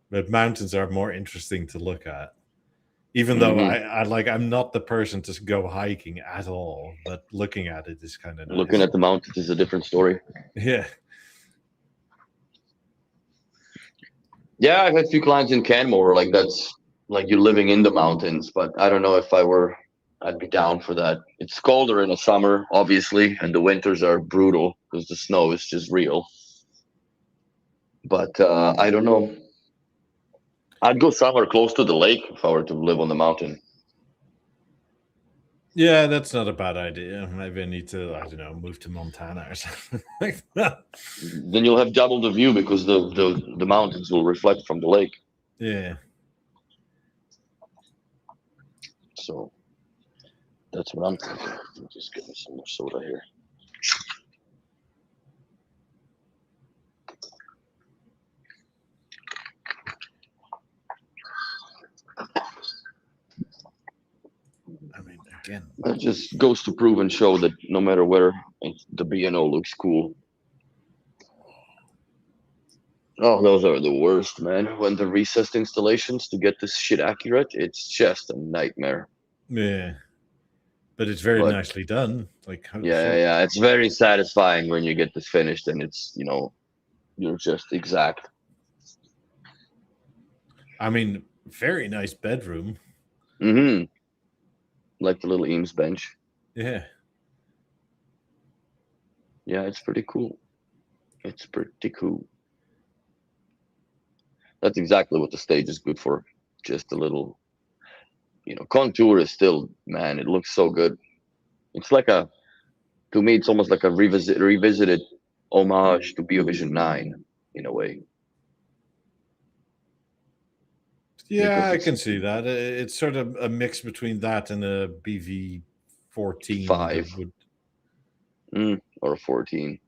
But mountains are more interesting to look at. Even though I'm not the person to go hiking at all, but looking at it is kind of nice. Looking at the mountains is a different story. Yeah. Yeah, I've had a few clients in Canmore, like that's like you're living in the mountains, but I don't know if I'd be down for that. It's colder in the summer, obviously, and the winters are brutal because the snow is just real. But I don't know. I'd go somewhere close to the lake if I were to live on the mountain. Yeah, that's not a bad idea. Maybe I need to, I don't know, move to Montana or something like that. Then you'll have double the view because the mountains will reflect from the lake. Yeah. So that's what I'm thinking. I'll just get me some more soda here. I mean, again, it just goes to prove and show that no matter where, the B&O looks cool. Oh, those are the worst, man. When the recessed installations to get this shit accurate, it's just a nightmare. Yeah. But it's very nicely done. Like, yeah, it's very satisfying when you get this finished and it's, you're just exact. I mean, very nice bedroom. Mm-hmm. Like the little Eames bench. Yeah. Yeah, it's pretty cool. It's pretty cool. That's exactly what the stage is good for. Just a little, contour is still, man, it looks so good. It's like to me, it's almost like a revisited homage to BeoVision 9 in a way. Yeah, Because I it's can see that. It's sort of a mix between that and a BV14 that 5 would. or 14.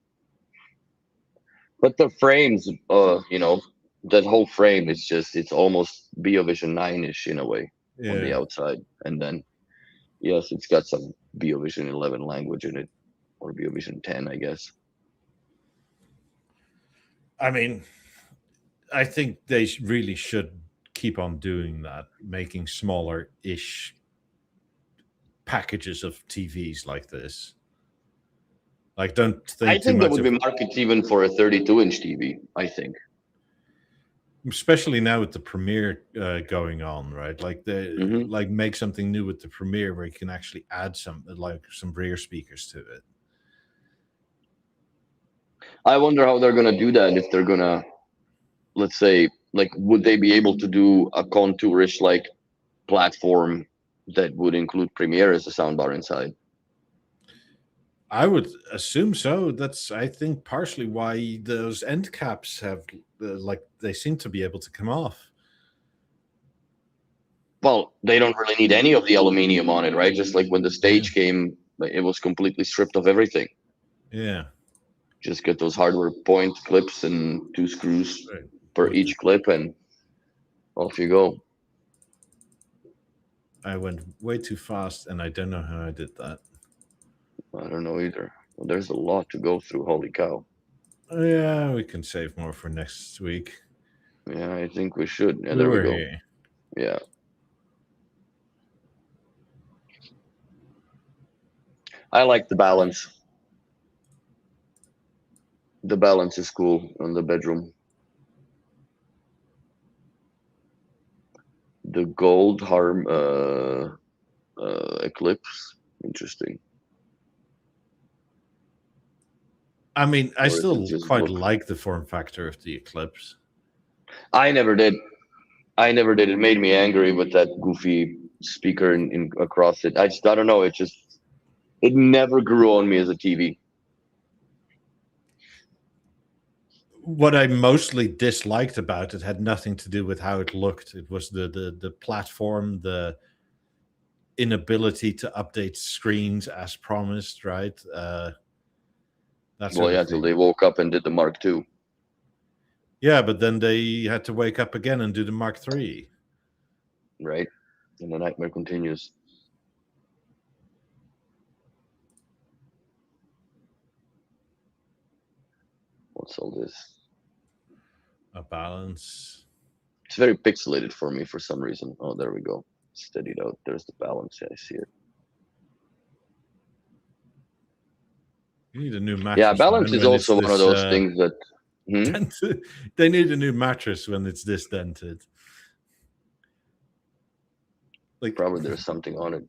But the frames, that whole frame is just, it's almost BeoVision 9-ish in a way on the Yeah. outside. And then, yes, it's got some BeoVision 11 language in it, or BeoVision 10, I guess. I mean, I think they really should keep on doing that, making smaller ish packages of TVs like this. Like, don't I think too think there much would of, be markets even for a 32-inch TV, I think. especially now with the Premiere going on, right? Like Hmm. make something new with the Premiere where you can actually add some rear speakers to it. I wonder how they're going to do that if they're going to, let's say, like, would they be able to do a contourish like platform that would include Premiere as a soundbar inside? I would assume so. That's, I think, partially why those end caps have they seem to be able to come off. Well, they don't really need any of the aluminium on it, right? Just like when the Yeah. stage came, like, it was completely stripped of everything. Yeah. Just get those hardware point clips and 2 screws Right. per With each clip, and off you go. I went way too fast, and I don't know how I did that. I don't know either. Well, there's a lot to go through. Holy cow. Yeah, we can save more for next week. Yeah, I think we should. Yeah, We there we were go. here. Yeah. I like the balance. The balance is cool on the bedroom. The gold harm eclipse. Interesting. I mean, I Or is it still just quite look? like the form factor of the Eclipse. I never did. I never did. It made me angry with that goofy speaker in across it. I don't know. It never grew on me as a TV. What I mostly disliked about it had nothing to do with how it looked. It was the platform, the inability to update screens as promised, right? That Well, sort of yeah, till thing. they woke up and did the Mark II, Yeah, but then they had to wake up again and do the Mark III. right? And the nightmare continues. What's all this? A balance. It's very pixelated for me for some reason. Oh, there we go. Steadied out. There's the balance. Yeah, I see it. You need a new Yeah, mattress, balance man, is when it's also one of this those things that. Hmm? dented. They need a new mattress when it's this dented. Like, Probably there's something on it.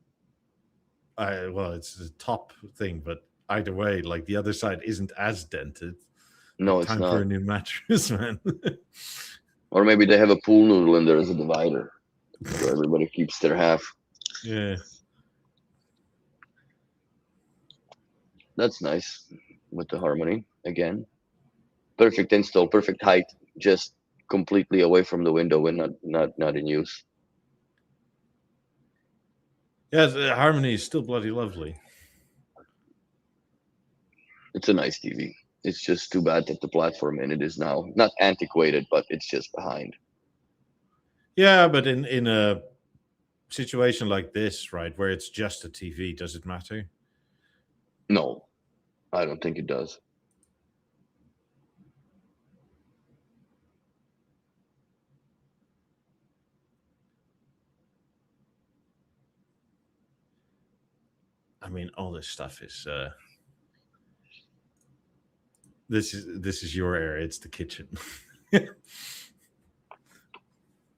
well, it's a top thing, but either way, like the other side isn't as dented. No, Like, it's time for not. a new mattress, man. Or maybe they have a pool noodle in there as a divider, so everybody keeps their half. Yeah. That's nice with the harmony again. Perfect install, perfect height, just completely away from the window and not in use. Yeah, the harmony is still bloody lovely. It's a nice TV. It's just too bad that the platform in it is now not antiquated, but it's just behind. Yeah, but in a situation like this, right, where it's just a TV, does it matter? No, I don't think it does. I mean, all this stuff is this is your area. It's the kitchen.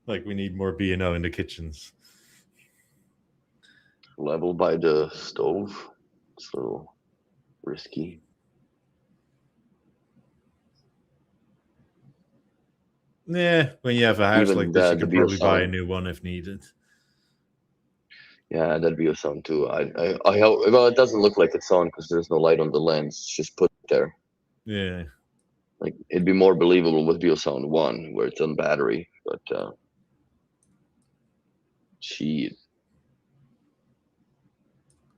Like we need more B&O in the kitchens. Level by the stove. It's a little risky. Yeah, when you have a house Even like this, you the can probably buy a BeoSound. new one if needed. Yeah, that'd be a sound too. I hope. Well, it doesn't look like it's on because there's no light on the lens. It's just put there. Yeah. Like it'd be more believable with BeoSound 1 where it's on battery, but shit.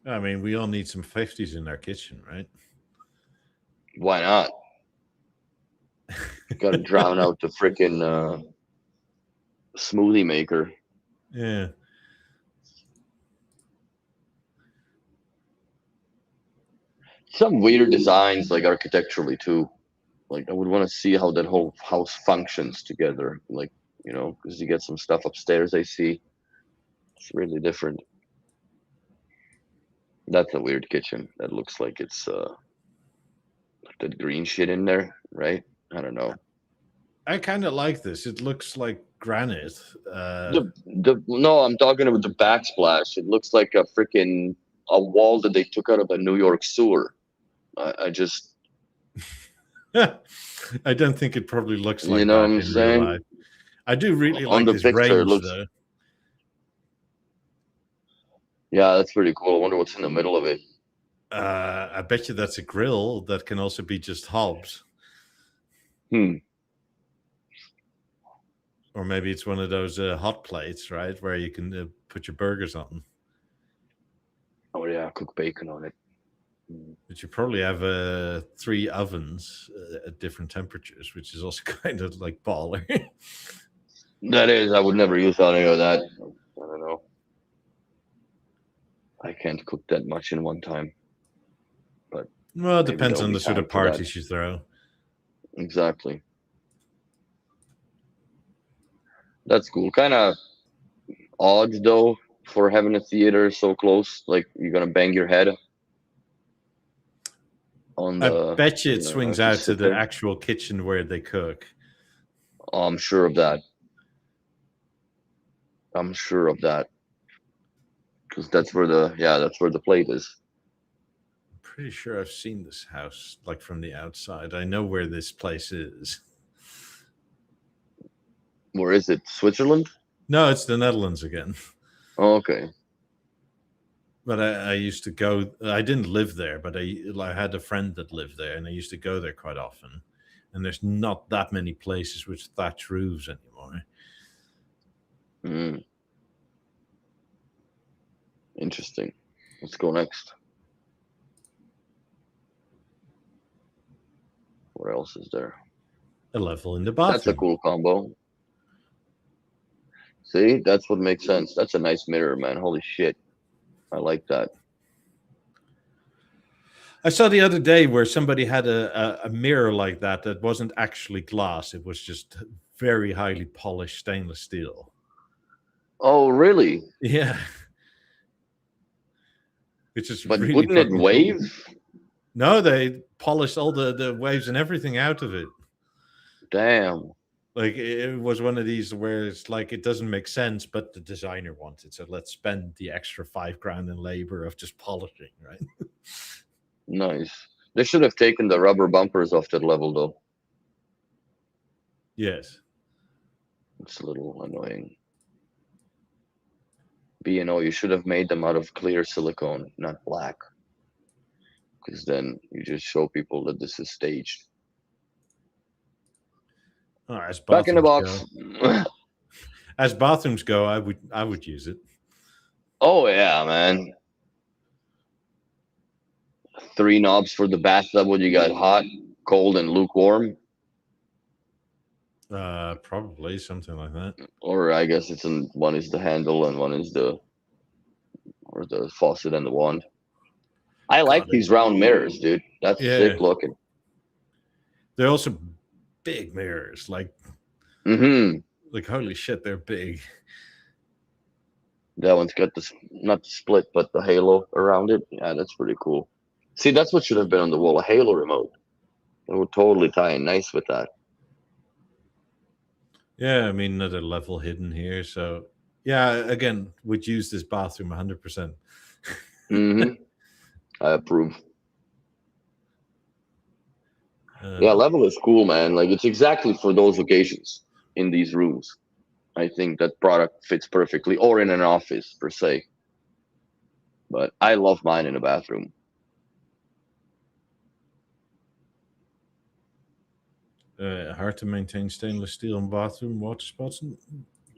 I mean, we all need some 50s in our kitchen, right? Why not? Got to drown out the freaking smoothie maker. Yeah. Some weird designs, like architecturally too. Like I would want to see how that whole house functions together. Like because you get some stuff upstairs. I see it's really different. That's a weird kitchen. That looks like it's that green shit in there, right? I don't know. I kind of like this. It looks like granite. The no, I'm talking about the backsplash. It looks like a freaking a wall that they took out of a New York sewer. I just I don't think it probably looks you like know what that I'm in real saying? life. I do really On like the this picture, it range, looks though. yeah, that's pretty cool. I wonder what's in the middle of it. I bet you that's a grill that can also be just hobs. Hmm. Or maybe it's one of those hot plates, right, where you can put your burgers on. Oh yeah, cook bacon on it. But you probably have 3 ovens at different temperatures, which is also kind of like baller. That is, I would never use any of that. I don't know. I can't cook that much in one time. But Well, it maybe depends there'll on be the sort time of for that. parties you throw. Exactly. That's cool. Kind of odd though for having a theater so close. Like you're gonna bang your head on I the. bet you it swings If you out to sit the there. actual kitchen where they cook. Oh, I'm sure of that. I'm sure of that because that's where the plate is. I'm pretty sure I've seen this house like from the outside. I know where this place is. Where is it? Switzerland? No, it's the Netherlands again. Oh, okay. But I used to go. I didn't live there, but I had a friend that lived there, and I used to go there quite often. And there's not that many places with thatch roofs anymore. Mm, interesting. Let's go next. What else is there? A level in the That's a bathroom. cool combo. See, that's what makes sense. That's a nice mirror, man. Holy shit. I like that. I saw the other day where somebody had a mirror like that wasn't actually glass. It was just very highly polished stainless steel. Oh, really? Yeah. Which is But really wouldn't it fucking cool. wave? No, they polished all the waves and everything out of it. Damn. Like it was one of these where it's like it doesn't make sense, but the designer wants it, so let's spend the extra $5,000 in labor of just polishing, right? Nice. They should have taken the rubber bumpers off that level, though. Yes. It's a little annoying. B&O, you should have made them out of clear silicone, not black. Because then you just show people that this is staged. Oh, as Back in the bathrooms box. go, as bathrooms go, I would use it. Oh, yeah, man. 3 knobs for the bathtub when you got hot, cold, and lukewarm. Probably something like that. Or I guess one is the handle and one is the faucet and the wand. I like God, these round mirrors, dude. That's yeah. sick looking. They're also big mirrors. Like holy shit, they're big. That one's got this not the split, but the halo around it. Yeah, that's pretty cool. See, that's what should have been on the wall, a halo remote. It would totally tie in nice with that. Yeah, I mean, another level hidden here. So, yeah, again, would use this bathroom 100%. Hmm. I approve. Yeah, Uh, level is cool, man. Like it's exactly for those occasions in these rooms. I think that product fits perfectly, or in an office per se. But I love mine in a bathroom. hard to maintain stainless steel in bathroom water spots.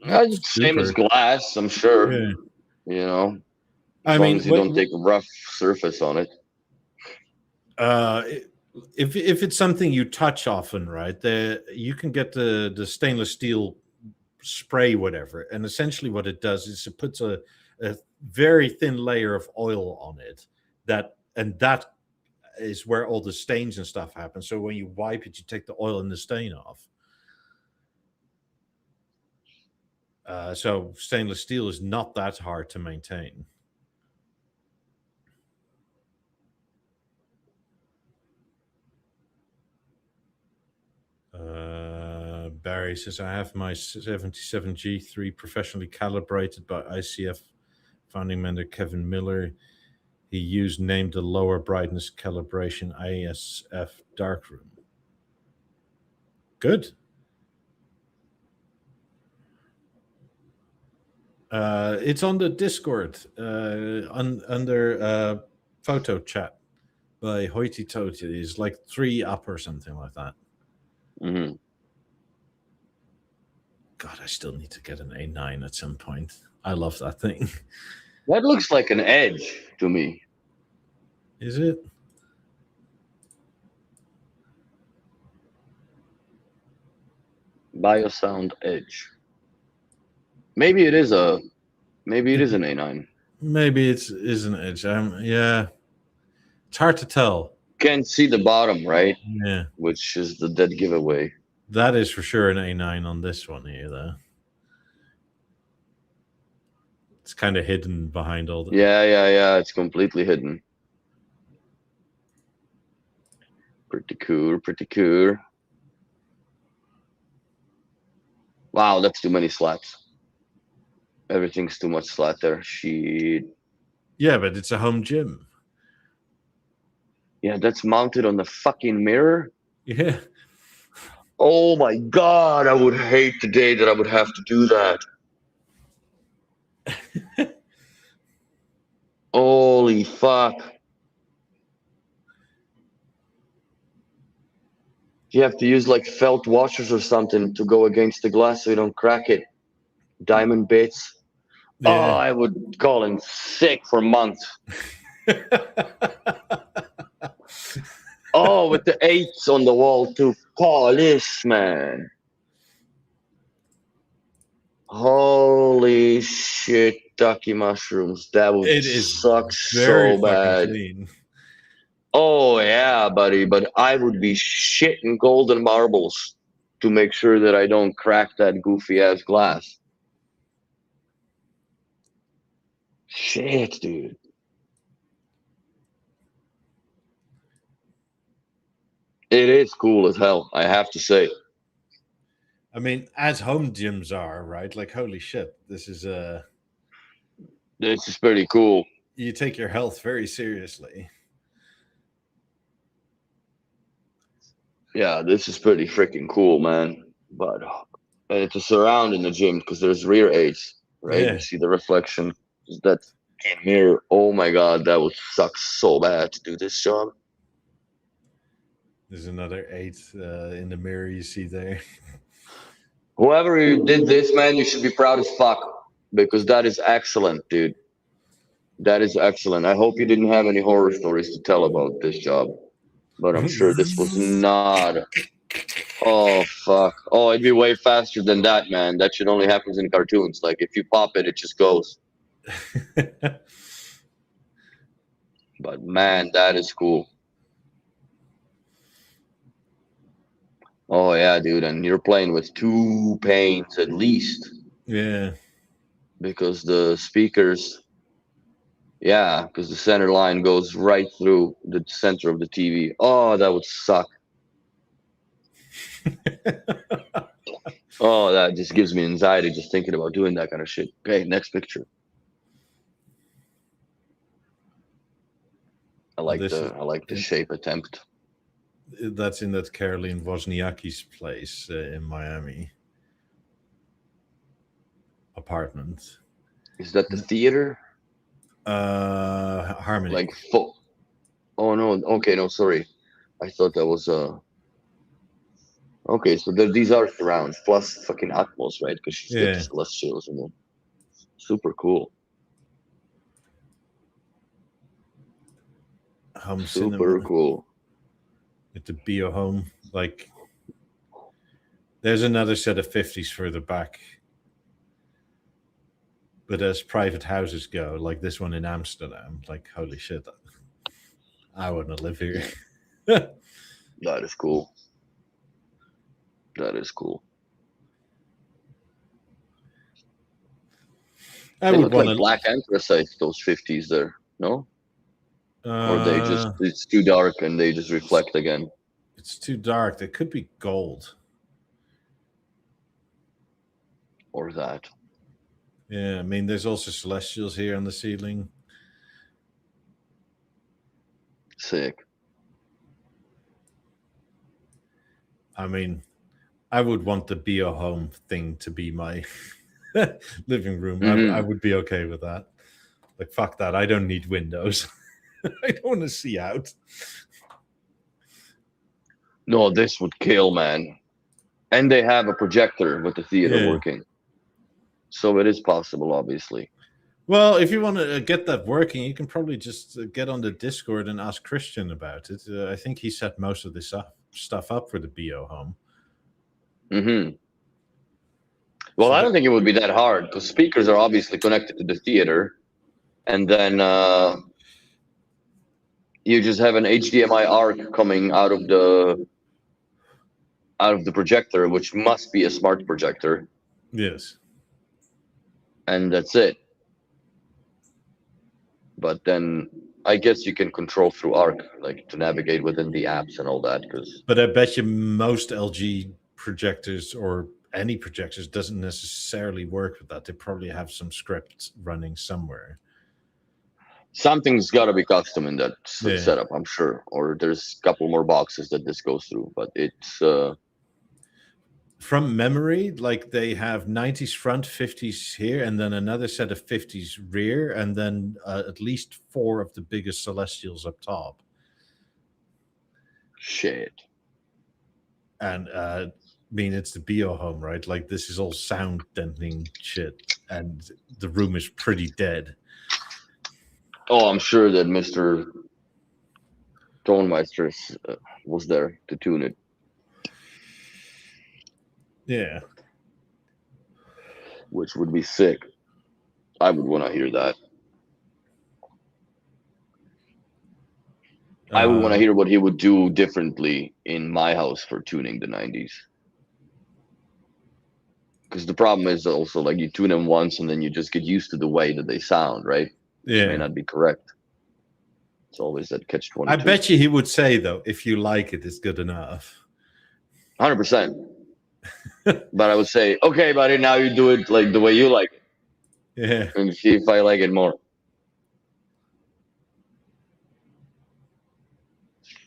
Not Same as super. glass, I'm sure. Yeah. You know, I as long mean, as you don't take a rough surface on it. uh, if it's something you touch often, right? You can get the stainless steel spray, whatever, and essentially what it does is it puts a very thin layer of oil on it. That is where all the stains and stuff happen. So when you wipe it, you take the oil and the stain off. So stainless steel is not that hard to maintain. Barry says, I have my 77G3 professionally calibrated by ICF founding member Kevin Miller. He named the lower brightness calibration ISF darkroom. Good. It's on the Discord under photo chat by Hoity Toity. It's like 3 up or something like that. Hmm. God, I still need to get an A9 at some point. I love that thing. That looks like an edge to me. Is it? Biosound edge. Maybe it is a. Maybe it is an A9. Maybe it's isn't it? Yeah, it's hard to tell. Can't see the bottom, right? Yeah, Which is the dead giveaway. that is for sure an A9 on this one here, though. It's kind of hidden behind all the. Yeah. It's completely hidden. Pretty cool. Pretty cool. Wow, that's too many slats. Everything's too much slat there. Shit. Yeah, but it's a home gym. Yeah, that's mounted on the fucking mirror. Yeah. Oh my god, I would hate the day that I would have to do that. Holy fuck. You have to use like felt washers or something to go against the glass so you don't crack it. Diamond bits. Oh, Yeah. I would call in sick for months. Oh, with the 8s on the wall to polish, man. Holy shit, ducky mushrooms. That would It is suck very so fucking bad. clean. Oh yeah, buddy, but I would be shitting golden marbles to make sure that I don't crack that goofy ass glass. Shit, dude. It is cool as hell, I have to say. I mean, as home gyms are, right? Like, holy shit, this is This is pretty cool. you take your health very seriously. Yeah, this is pretty freaking cool, man. But it's a surround in the gym because there's rear aids, right? Yeah. You see the reflection. That mirror. Oh my god, that would suck so bad to do this job. There's another 8 in the mirror you see there. Whoever you did this, man, you should be proud as fuck because that is excellent, dude. That is excellent. I hope you didn't have any horror stories to tell about this job, but I'm sure this was not. Oh fuck! Oh, it'd be way faster than that, man. That shit only happens in cartoons. Like if you pop it, it just goes. But man, that is cool. Oh yeah, dude, and you're playing with 2 panes at least Yeah. because the speakers. Yeah, because the center line goes right through the center of the TV. Oh, that would suck. Oh, Oh, that just gives me anxiety just thinking about doing that kind of shit. Okay, next picture. I like the shape attempt. That's in that Caroline Wozniacki's place in Miami. Apartment. Is that the theater? Harmony. Like oh no, okay, no, sorry. I thought that was okay, so these are surrounds plus fucking Atmos, right? Because she's got the celestials in there. Super cool. Home Super cinema. cool. With the Bio Home, like there's another set of 50s further back. But as private houses go, like this one in Amsterdam, like holy shit, I want to live here. That is cool. That is cool. They look like black anthracite, those 50s there, no? Or they just, it's too dark and they just reflect again. It's too dark. They could be gold. Or that. Yeah, I mean, there's also celestials here on the ceiling. Sick. I mean, I would want the Bio Home thing to be my living room. Mm-hmm. I would be okay with that. Like, fuck that. I don't need windows. I don't want to see out. No, this would kill, man. And they have a projector with the theater working. So it is possible, obviously. Well, if you want to get that working, you can probably just get on the Discord and ask Christian about it. I think he set most of this stuff up for the Bio Home. Mm-hmm. Well, I don't think it would be that hard because speakers are obviously connected to the theater. And then you just have an HDMI arc coming out of the projector, which must be a smart projector. Yes. And that's it. But then I guess you can control through ARC, like to navigate within the apps and all that. But I bet you most LG projectors or any projectors doesn't necessarily work with that. They probably have some script running somewhere. Something's got to be custom in that setup, I'm sure. Or there's a couple more boxes that this goes through. But it's... From memory, like they have 90s front, 50s here, and then another set of 50s rear, and then at least 4 of the biggest celestials up top. Shit. And I mean, it's the Bio Home, right? Like this is all sound deadening shit, and the room is pretty dead. Oh, I'm sure that Mr. Tonmeister was there to tune it. Yeah. Which would be sick. I would want to hear that. I would want to hear what he would do differently in my house for tuning the 90s. Because the problem is also like you tune them once and then you just get used to the way that they sound, right? Yeah. Which may not be correct. It's always that catch-22. I bet you he would say, though, if you like it, it's good enough. 100%. But I would say, okay, buddy, now you do it like the way you like it. Yeah. And see if I like it more.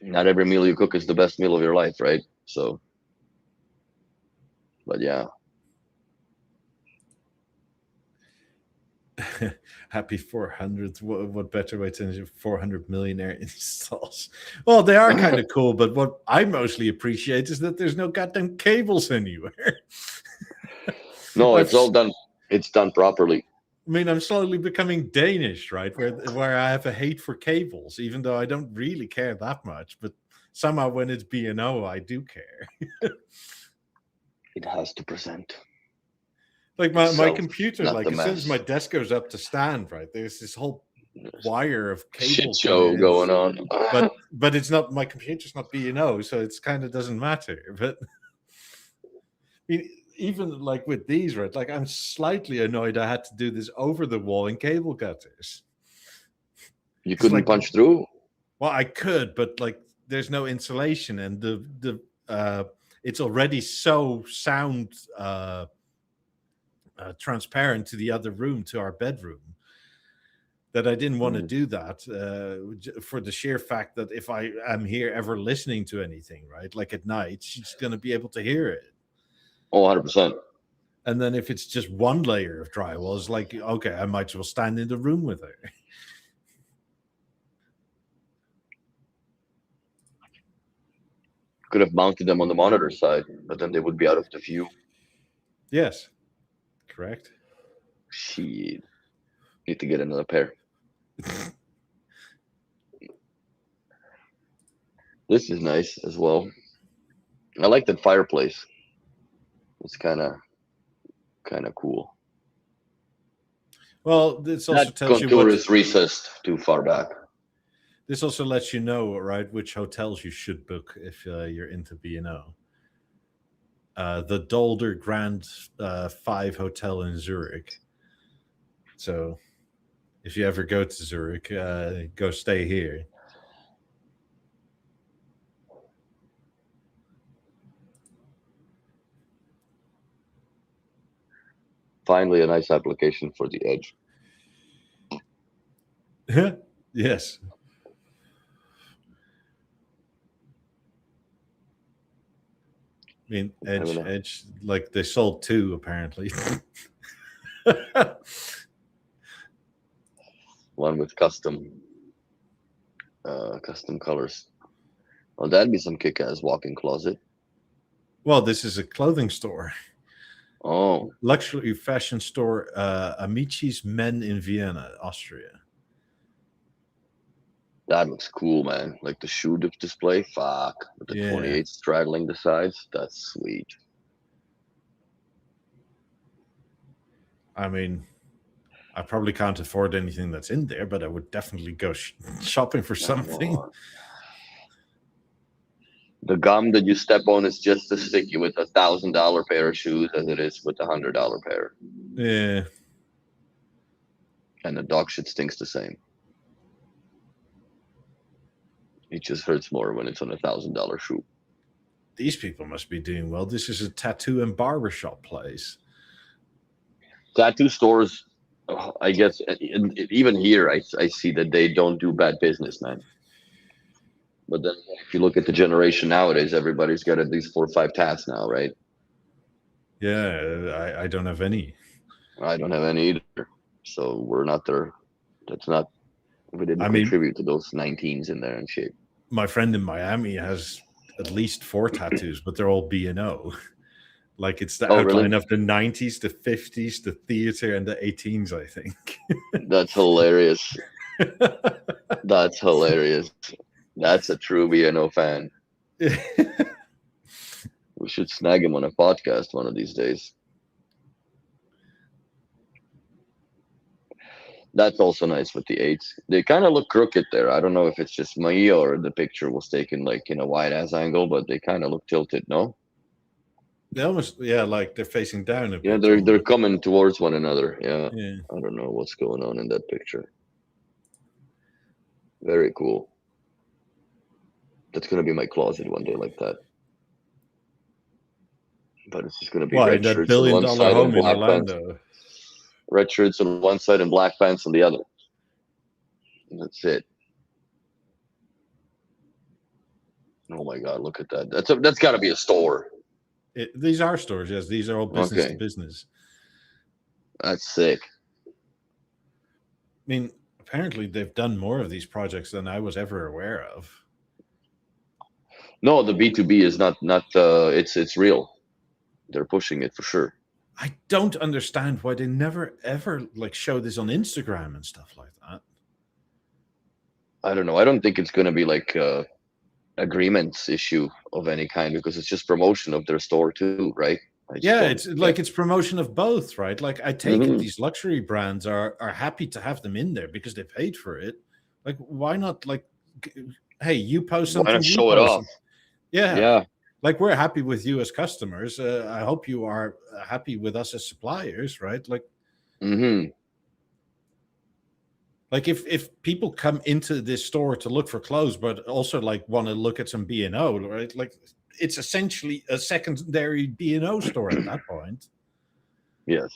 Not every meal you cook is the best meal of your life, right? So, but yeah. Happy 400. What better way to 400 millionaire installs? Well, they are kind of cool, but what I mostly appreciate is that there's no goddamn cables anywhere. No, it's all done. It's done properly. I mean, I'm slowly becoming Danish, right? Where I have a hate for cables, even though I don't really care that much. But somehow when it's B&O, I do care. It has to present. Like my computer, like as soon as my desk goes up to stand, right, there's this whole wire of cable shit show going on. But it's not, my computer's not B&O, so it's kind of doesn't matter. But I mean, even like with these, right, like I'm slightly annoyed I had to do this over the wall in cable cutters. You couldn't punch through? Well, I could, but like there's no insulation, and the it's already so sound transparent to the other room, to our bedroom, that I didn't want to do that for the sheer fact that if I am here ever listening to anything, right, like at night, she's going to be able to hear it. Oh, 100%. And then if it's just one layer of drywall, it's like, okay, I might as well stand in the room with her. Could have mounted them on the monitor side, but then they would be out of the view. Yes, correct. Shit. Need to get another pair. This is nice as well. I like that fireplace. It's kind of cool. Well, this also That tells you contour what is recessed too far back. this also lets you know, right, which hotels you should book if you're into B&O. The Dolder Grand 5 Hotel in Zurich. So if you ever go to Zurich, go stay here. Finally, a nice application for the edge. Yes. I mean, edge, like they sold 2 apparently. One with custom colors. Well, that'd be some kick-ass walk-in closet. Well, this is a clothing store. Oh, Luxury fashion store, Amici's Men in Vienna, Austria. that looks cool, man. Like the shoe display, fuck, with the 28 straddling the sides. That's sweet. I mean, I probably can't afford anything that's in there, but I would definitely go shopping for something. The gum that you step on is just as sticky with $1,000 pair of shoes as it is with $100 pair. Yeah. And the dog shit stinks the same. It just hurts more when it's on $1,000 shoe. These people must be doing well. This is a tattoo and barbershop place. Tattoo stores, I guess, even here, I see that they don't do bad business, man. But then if you look at the generation nowadays, everybody's got at least 4 or 5 tats now, right? Yeah, I don't have any. I don't have any either. So we're not there. We didn't contribute to those 19s in there and shit. My friend in Miami has at least 4 tattoos, but they're all B&O. Like it's the outline of the 90s, the 50s, the theater, and the 18s, I think. That's hilarious. That's hilarious. That's a true B&O fan. We should snag him on a podcast one of these days. That's also nice with the 8s. They kind of look crooked there. I don't know if it's just me or the picture was taken like in a wide ass angle, but they kind of look tilted, no? They almost, like they're facing down a bit. Yeah, they're coming towards one another. Yeah. I don't know what's going on in that picture. Very cool. That's gonna be my closet one day like that. But it's just gonna be red shirts on one side and black pants. Red shirts on one side and black pants on the other. That's it. Oh my god, look at that. That's got to be a store. These are stores, yes. These are all business to business. That's sick. I mean, apparently they've done more of these projects than I was ever aware of. No, the B2B is not. It's real. They're pushing it for sure. I don't understand why they never ever show this on Instagram and stuff like that. I don't know. I don't think it's going to be like agreements issue of any kind because it's just promotion of their store too, right? It's promotion of both, right? Like I take it these luxury brands are happy to have them in there because they paid for it. Like why not hey, you post something, why not show it off? Yeah. Like we're happy with you as customers. I hope you are happy with us as suppliers, right? Like, like if people come into this store to look for clothes, but also want to look at some B&O, right? Like, it's essentially a secondary B&O store at that point. Yes.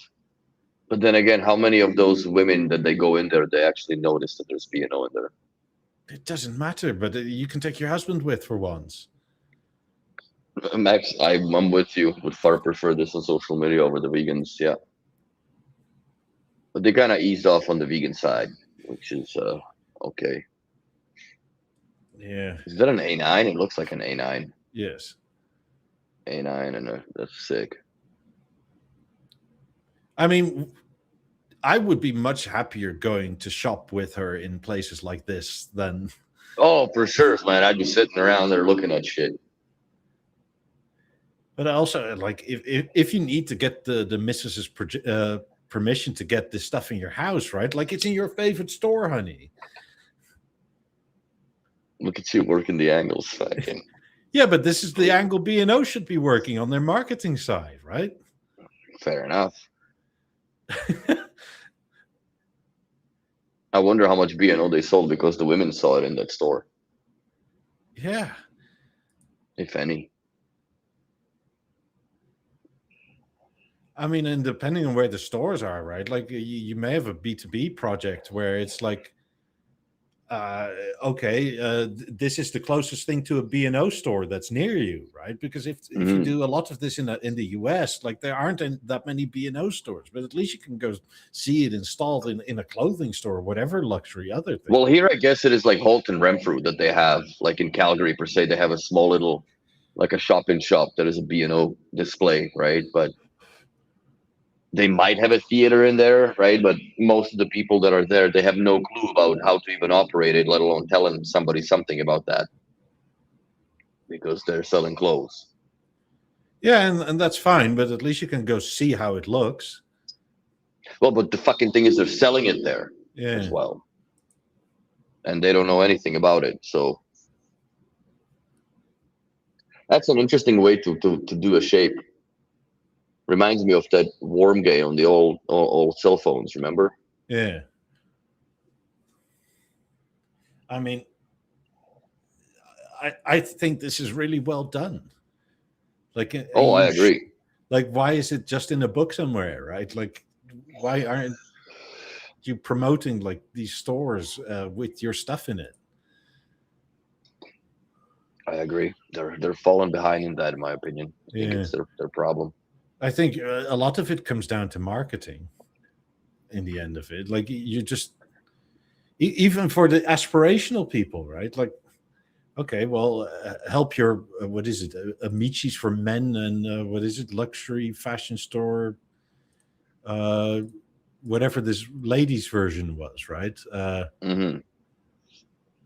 But then again, how many of those women that they go in there, they actually notice that there's B&O in there? It doesn't matter, but you can take your husband with for once. Max, I'm with you. Would far prefer this on social media over the vegans, yeah. But they kind of eased off on the vegan side, which is okay. Yeah. Is that an A9? It looks like an A9. Yes. A9, and that's sick. I mean, I would be much happier going to shop with her in places like this than. Oh, for sure, man. I'd be sitting around there looking at shit. But also, like, if you need to get the missus's permission to get this stuff in your house, right? Like, it's in your favorite store, honey. Look at you working the angles, fucking. Yeah, but this is the angle B&O should be working on their marketing side, right? Fair enough. I wonder how much B&O they sold because the women saw it in that store. Yeah. If any. I mean, and depending on where the stores are, right? Like, you may have a B2B project where it's like, this is the closest thing to a B&O store that's near you, right? Because if you do a lot of this in the US, like, there aren't that many B&O stores, but at least you can go see it installed in a clothing store or whatever luxury other thing. Well, here I guess it is like Holt and Renfrew that they have, like in Calgary per se, they have a small little, like a shop-in-shop that is a B&O display, right? But they might have a theater in there, right? But most of the people that are there, they have no clue about how to even operate it, let alone telling somebody something about that, because they're selling clothes. Yeah, and that's fine, but at least you can go see how it looks. Well, but the fucking thing is they're selling it there as well. And they don't know anything about it. So that's an interesting way to do a shape. Reminds me of that worm gay on the old cell phones, remember? Yeah. I mean, I think this is really well done. Like, I agree. Like, why is it just in a book somewhere, right? Like, why aren't you promoting like these stores with your stuff in it? I agree. They're falling behind in that, in my opinion. I think it's their problem. I think a lot of it comes down to marketing in the end of it. Like, you just, even for the aspirational people, right? Like, okay, well, help your, what is it? Amici's for men and what is it? Luxury fashion store, whatever this ladies version was, right?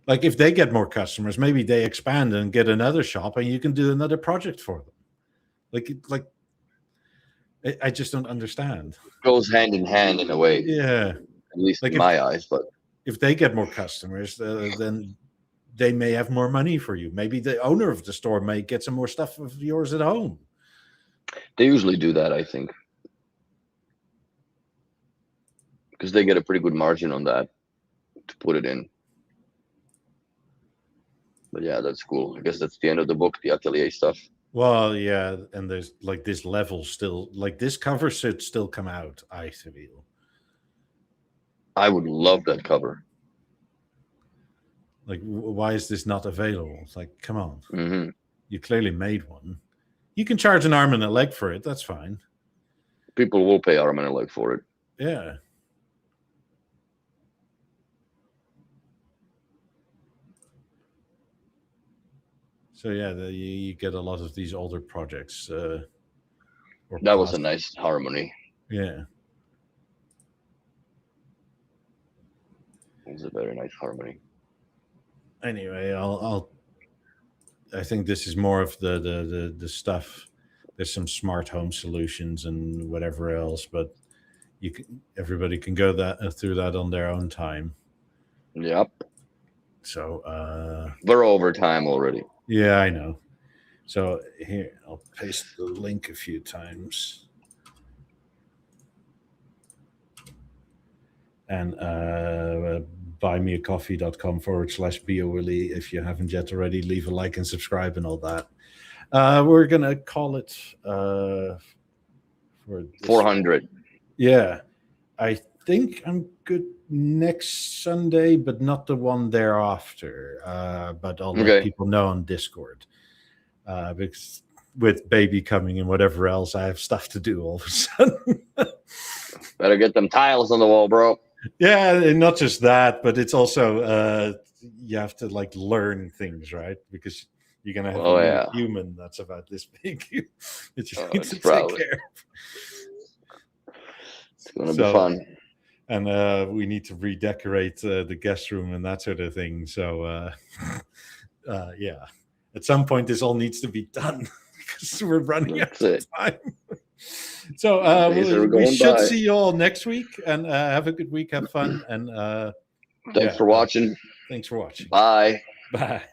Like, if they get more customers, maybe they expand and get another shop and you can do another project for them. Like, I just don't understand. It goes hand in hand in a way. Yeah. At least like in my eyes. But if they get more customers, then they may have more money for you. Maybe the owner of the store may get some more stuff of yours at home. They usually do that, I think. Because they get a pretty good margin on that to put it in. But yeah, that's cool. I guess that's the end of the book, the atelier stuff. Well, yeah, and there's like this level still, like this cover should still come out, I feel. I would love that cover. Like, why is this not available? It's like, come on. You clearly made one. You can charge an arm and a leg for it. That's fine. People will pay arm and a leg for it. Yeah. So yeah, you get a lot of these older projects. That was a nice harmony. Yeah. It was a very nice harmony. Anyway, I think this is more of the stuff. There's some smart home solutions and whatever else, but everybody can go through that on their own time. Yep. So we're over time already. Yeah, I know. So here, I'll paste the link a few times. And buymeacoffee.com/BeoWilly if you haven't yet already. Leave a like and subscribe and all that. We're gonna call it for this 400. Yeah, I think I'm good next Sunday, but not the one thereafter. But I'll let Okay. people know on Discord because with baby coming and whatever else, I have stuff to do all of a sudden. Better get them tiles on the wall, bro. Yeah, and not just that, but it's also you have to like learn things, right? Because you're gonna have a new human that's about this big that you need to take care of. It's gonna be fun. And we need to redecorate the guest room and that sort of thing. So yeah, at some point this all needs to be done because we're running out of time. So we should see you all next week, and have a good week, have fun, and thanks for watching. Thanks for watching. Bye. Bye.